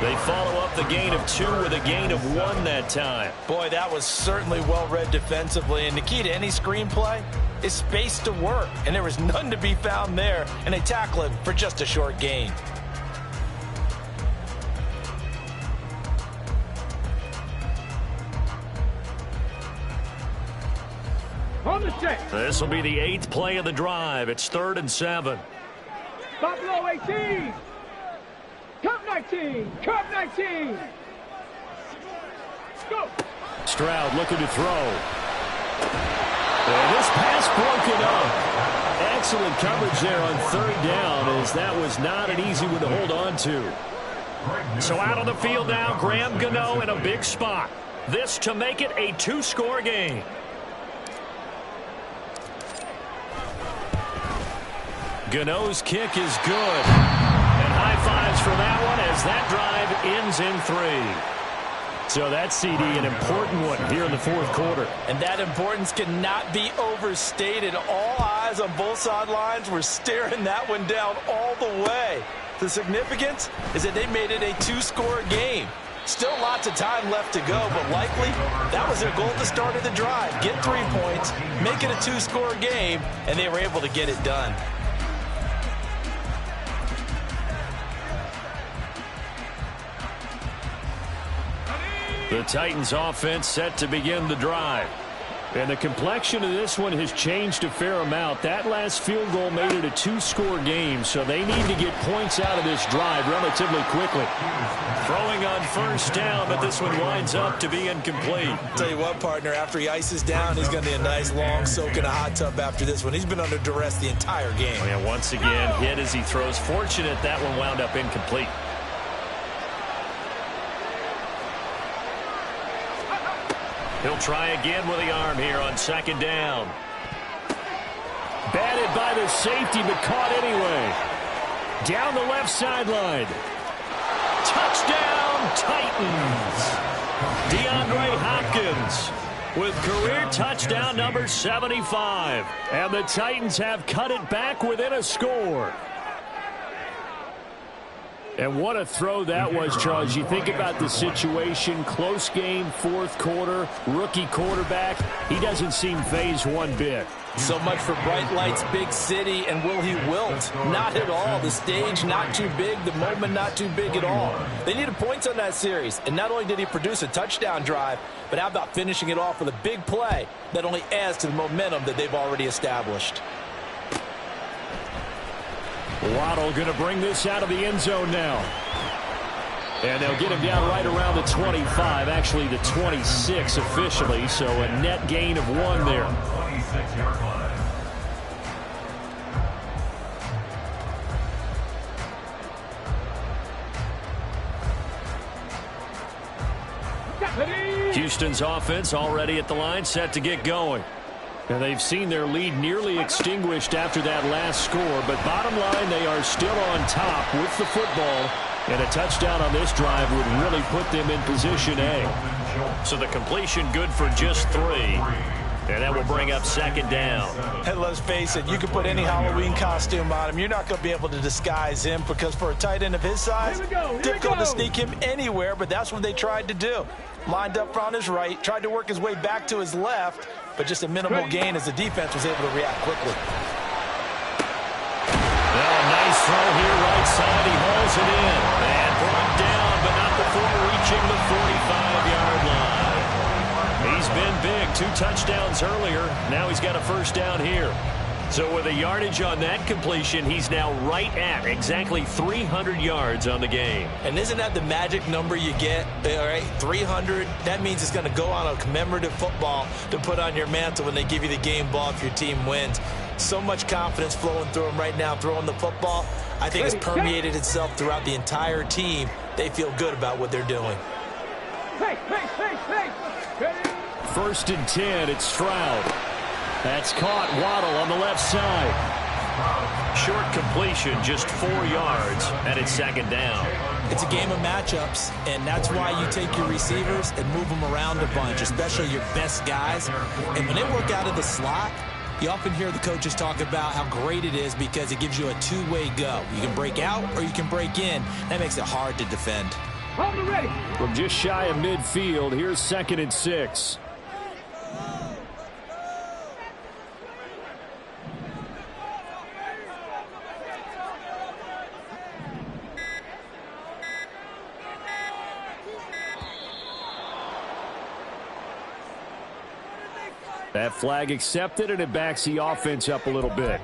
They follow up the gain of 2 with a gain of 1 that time. Boy, that was certainly well-read defensively, and the key to any screenplay is space to work, and there was none to be found there, and they tackle him for just a short gain. On the check. This will be the 8th play of the drive. It's 3rd and 7. Stop below 18. Cup 19. Cup 19. Go. Stroud looking to throw. And this pass broken up. Excellent coverage there on 3rd down, as that was not an easy one to hold on to. So out on the field now, Graham Gano in a big spot. This to make it a 2-score game. Gano's kick is good. And high fives for that one as that drive ends in 3. So that CD, an important one here in the 4th quarter. And that importance cannot be overstated. All eyes on both sidelines were staring that one down all the way. The significance is that they made it a 2-score game. Still lots of time left to go, but likely that was their goal at the start of the drive. Get 3 points, make it a 2-score game, and they were able to get it done. The Titans offense set to begin the drive. And the complexion of this one has changed a fair amount. That last field goal made it a 2-score game, so they need to get points out of this drive relatively quickly. Throwing on 1st down, but this one winds up to be incomplete. Tell you what, partner, after he ices down, he's going to need a nice long soak in a hot tub after this one. He's been under duress the entire game. And once again, hit as he throws. Fortunate that one wound up incomplete. He'll try again with the arm here on 2nd down. Batted by the safety, but caught anyway. Down the left sideline. Touchdown, Titans. DeAndre Hopkins with career touchdown number 75. And the Titans have cut it back within a score. And what a throw that was, Charles. You think about the situation, close game, 4th quarter, rookie quarterback. He doesn't seem fazed one bit. So much for bright lights, big city, and will he wilt? Not at all. The stage not too big, the moment not too big at all. They needed points on that series, and not only did he produce a touchdown drive, but how about finishing it off with a big play that only adds to the momentum that they've already established. Waddle going to bring this out of the end zone now. And they'll get him down right around the 25, actually the 26 officially, so a net gain of 1 there. Houston's offense already at the line, set to get going. And they've seen their lead nearly extinguished after that last score, but bottom line, they are still on top with the football, and a touchdown on this drive would really put them in position A. So the completion good for just 3, and that will bring up 2nd down. And let's face it, you can put any Halloween costume on him. You're not going to be able to disguise him, because for a tight end of his size, difficult to sneak him anywhere, but that's what they tried to do. Lined up on his right, tried to work his way back to his left, but just a minimal gain as the defense was able to react quickly. Well, a nice throw here, right side. He hauls it in. And brought down, but not before reaching the 45-yard line. He's been big. 2 touchdowns earlier. Now he's got a first down here. So with a yardage on that completion, he's now right at exactly 300 yards on the game. And isn't that the magic number you get? All right, 300. That means it's going to go on a commemorative football to put on your mantle when they give you the game ball if your team wins. So much confidence flowing through him right now, throwing the football. I think it's permeated itself throughout the entire team. They feel good about what they're doing. Hey. First and 10, it's Stroud. That's caught. Waddle on the left side. Short completion, just 4 yards, and it's second down. It's a game of matchups, and that's why you take your receivers and move them around a bunch, especially your best guys. And when they work out of the slot, you often hear the coaches talk about how great it is because it gives you a two-way go. You can break out or you can break in. That makes it hard to defend. Ready. From just shy of midfield, here's 2nd and 6. That flag accepted, and it backs the offense up a little bit.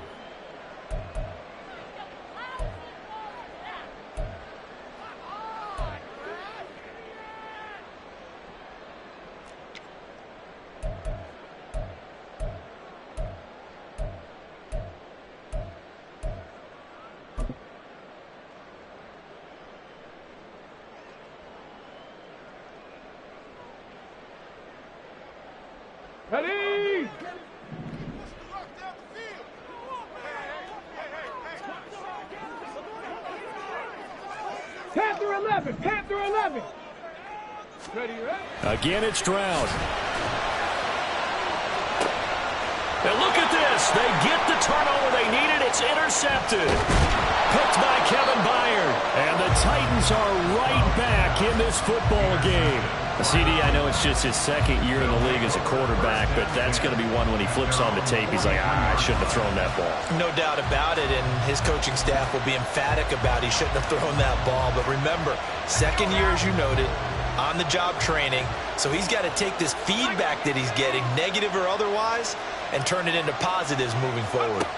Ready. Panther 11. Ready. Again, it's Stroud. And look at this. They get the turnover they needed. It's intercepted. Picked by Kevin Byard. And the Titans are right back in this football game. CD, I know it's just his 2nd year in the league as a quarterback, but that's going to be one when he flips on the tape. He's like, I shouldn't have thrown that ball. No doubt about it, and his coaching staff will be emphatic about he shouldn't have thrown that ball. But remember, 2nd year, as you noted, on-the-job training. So he's got to take this feedback that he's getting, negative or otherwise, and turn it into positives moving forward.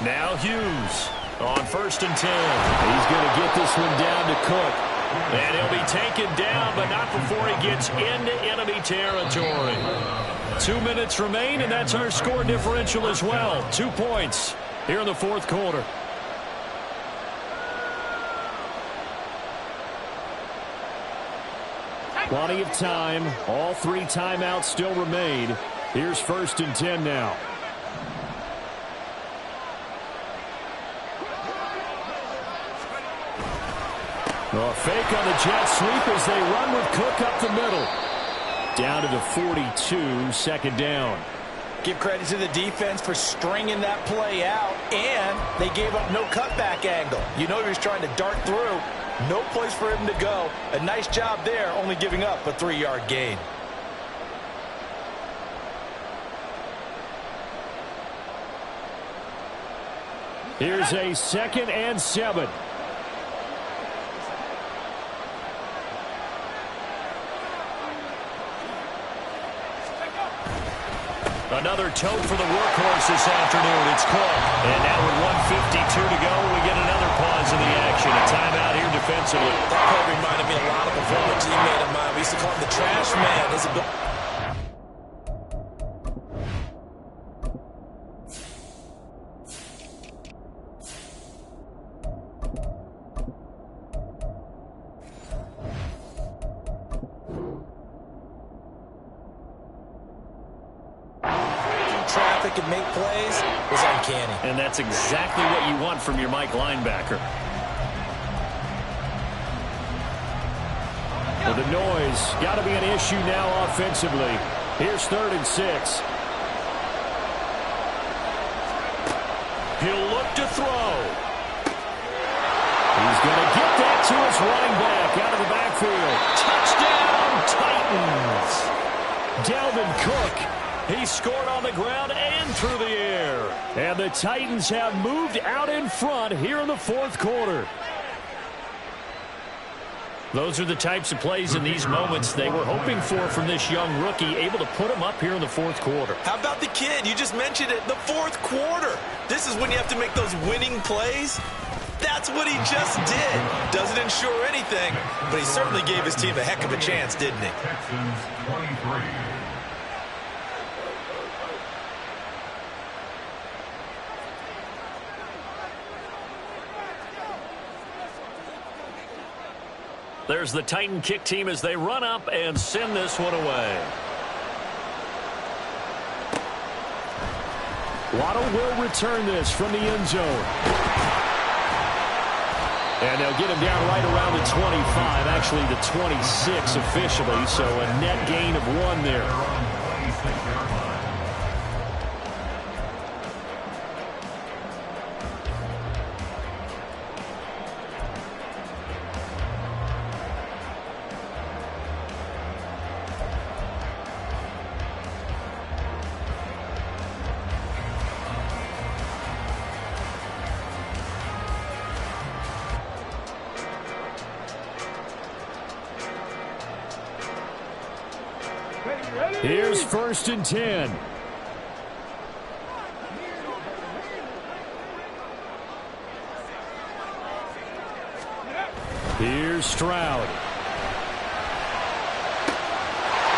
Now Hughes on 1st and 10. He's going to get this one down to Cook. And he'll be taken down, but not before he gets into enemy territory. 2 minutes remain, and that's our score differential as well. 2 points here in the 4th quarter. Plenty of time. All 3 timeouts still remain. Here's 1st and 10 now. A fake on the jet sweep as they run with Cook up the middle. Down to the 42, 2nd down. Give credit to the defense for stringing that play out, and they gave up no cutback angle. You know he was trying to dart through. No place for him to go. A nice job there, only giving up a 3-yard gain. Here's a 2nd and 7. Another tote for the workhorse this afternoon. It's Cook. And now with 1:52 to go, we get another pause in the action. A timeout here defensively. That play reminded me a lot of a former teammate of mine. We used to call him the trash man. His ability and make plays was uncanny. And that's exactly what you want from your Mike linebacker. Well, the noise got to be an issue now offensively. Here's 3rd and 6. He'll look to throw. He's going to get that to his running back out of the backfield. Touchdown, Titans. Dalvin Cook He scored on the ground and through the air. And the Titans have moved out in front here in the fourth quarter. Those are the types of plays in these moments they were hoping for from this young rookie, able to put him up here in the fourth quarter. How about the kid? You just mentioned it, the fourth quarter. This is when you have to make those winning plays. That's what he just did. Doesn't ensure anything, but he certainly gave his team a heck of a chance, didn't he? Texans 23. There's the Titan kick team as they run up and send this one away. Waddle will return this from the end zone. And they'll get him down right around the 25, actually the 26 officially, so a net gain of 1 there. Here's 1st and 10. Here's Stroud.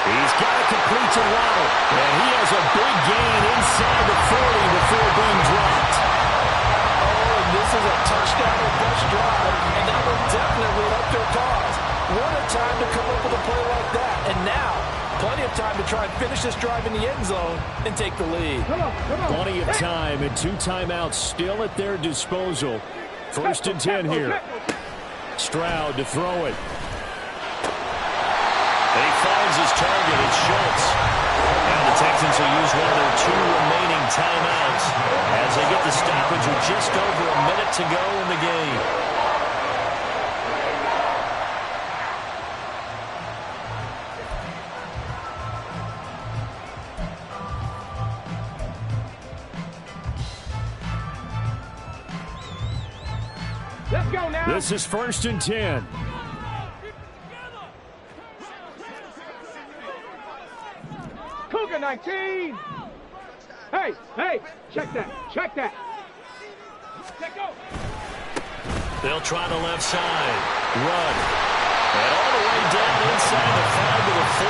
He's got to complete to Waddle. And he has a big gain inside the 40 before being dropped. Oh, and this is a touchdown or bust drive, and that will definitely help their cause. What a time to come up with a play like that. And now, plenty of time to try and finish this drive in the end zone and take the lead. Come on. Plenty of time and 2 timeouts still at their disposal. 1st and 10 here. Stroud to throw it. And he finds his target. It's Schultz. And the Texans will use one of their 2 remaining timeouts as they get the stoppage with just over a minute to go in the game. Let's go now. This is 1st and 10. Cougar 19. Hey, check that. Check go. They'll try the left side. Run. And all the way down inside the 5 to the 4.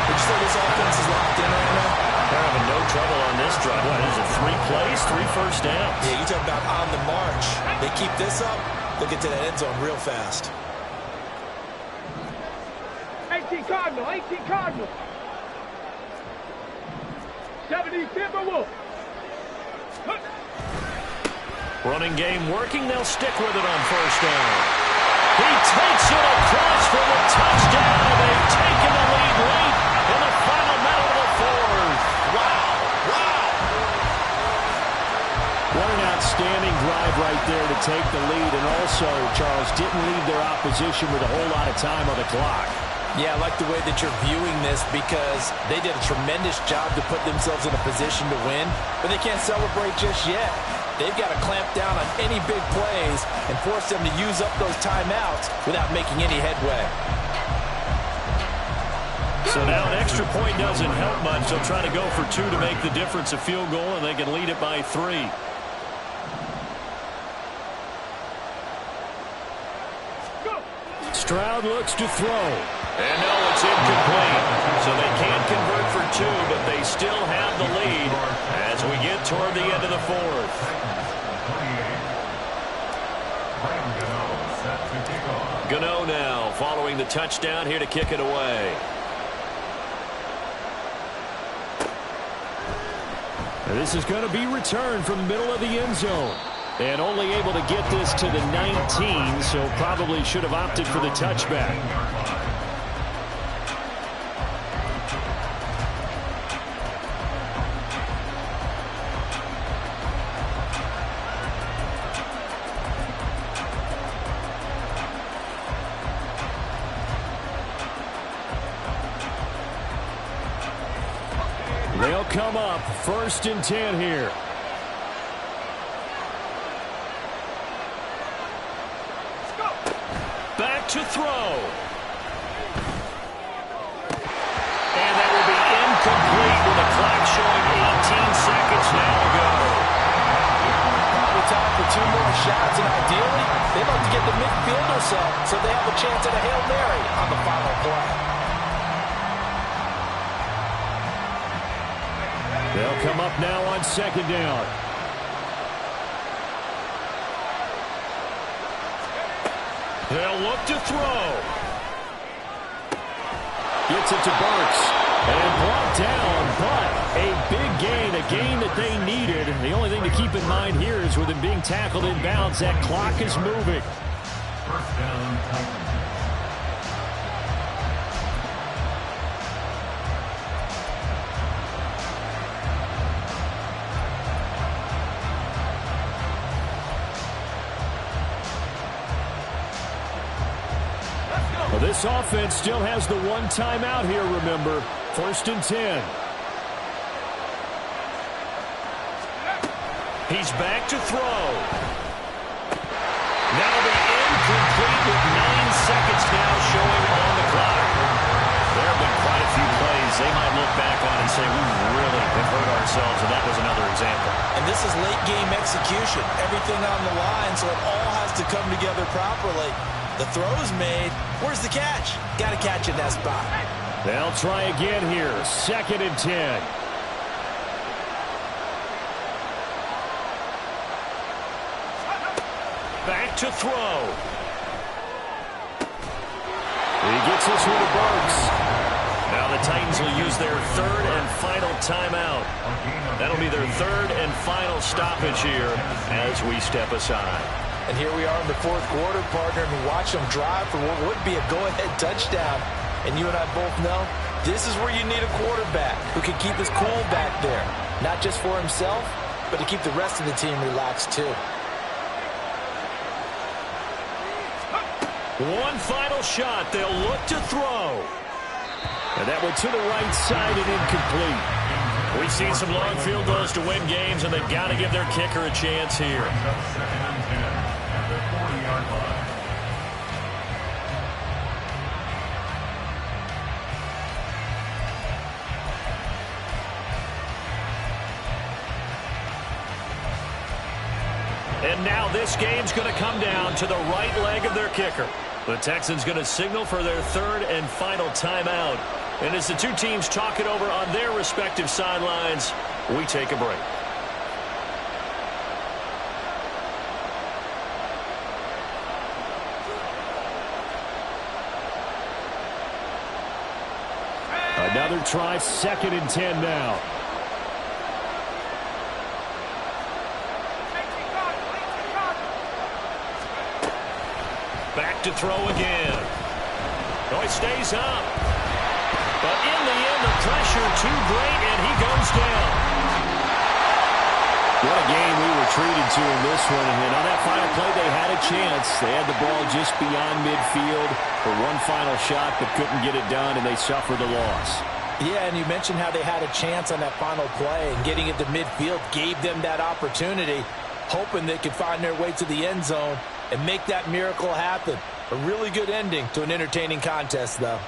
Would you say this offense is locked in right now? They're having no trouble on this drive. What is it, 3 plays, 3 first downs? Yeah, you talk about on the march. They keep this up, they'll get to that end zone real fast. 18 Cardinal. 70 Timberwolf. Running game working. They'll stick with it on 1st down. He takes it across for the touchdown. They've taken the lead late in the final minute of the 4th. Wow. What an outstanding drive right there to take the lead. And also, Charles, didn't leave their opposition with a whole lot of time on the clock. Yeah, I like the way that you're viewing this because they did a tremendous job to put themselves in a position to win, but they can't celebrate just yet. They've got to clamp down on any big plays and force them to use up those timeouts without making any headway. So now an extra point doesn't help much. They'll try to go for 2 to make the difference a field goal, and they can lead it by 3. Stroud looks to throw. And no, it's incomplete. So they can't convert for 2, but they still have the lead as we get toward the end of the 4th. Gano now following the touchdown here to kick it away. And this is going to be returned from the middle of the end zone. And only able to get this to the 19, so probably should have opted for the touchback. They'll come up 1st and 10 here. Back to throw. And that will be incomplete with the clock showing 18 seconds now to go. Probably time for 2 more shots, and ideally, they'd like to get the midfield or so they have a chance at a Hail Mary on the final play. They'll come up now on 2nd down. They'll look to throw. Gets it to Burks. And brought down, but a big gain, a gain that they needed. The only thing to keep in mind here is with him being tackled in bounds, that clock is moving. 1st down, Titans. Well, this offense still has the 1 timeout here, remember. 1st and 10. He's back to throw. That'll be incomplete with 9 seconds now showing on the clock. There have been quite a few plays they might look back on and say, we really have hurt ourselves, and that was another example. And this is late-game execution. Everything on the line, so it all has to come together properly. The throw's made. Where's the catch? Got to catch in that spot. They'll try again here. 2nd and 10. Back to throw. He gets this one to Burks. Now the Titans will use their 3rd and final timeout. That'll be their 3rd and final stoppage here as we step aside. And here we are in the 4th quarter, partner, and we watch them drive for what would be a go-ahead touchdown. And you and I both know this is where you need a quarterback who can keep his cool back there. Not just for himself, but to keep the rest of the team relaxed too. One final shot. They'll look to throw. And that went to the right side and incomplete. We've seen some long field goals to win games, and they've got to give their kicker a chance here. 2nd and 10 at the 40-yard line. And now this game's going to come down to the right leg of their kicker. The Texans going to signal for their 3rd and final timeout. And as the two teams talk it over on their respective sidelines, we take a break. Another try, 2nd and 10 now. Back to throw again. Oh, he stays up. But in the end, the pressure too great, and he goes down. What a game we were treated to in this one. And on that final play, they had a chance. They had the ball just beyond midfield for one final shot, but couldn't get it done, and they suffered a loss. Yeah, and you mentioned how they had a chance on that final play, and getting it to midfield gave them that opportunity, hoping they could find their way to the end zone and make that miracle happen. A really good ending to an entertaining contest, though.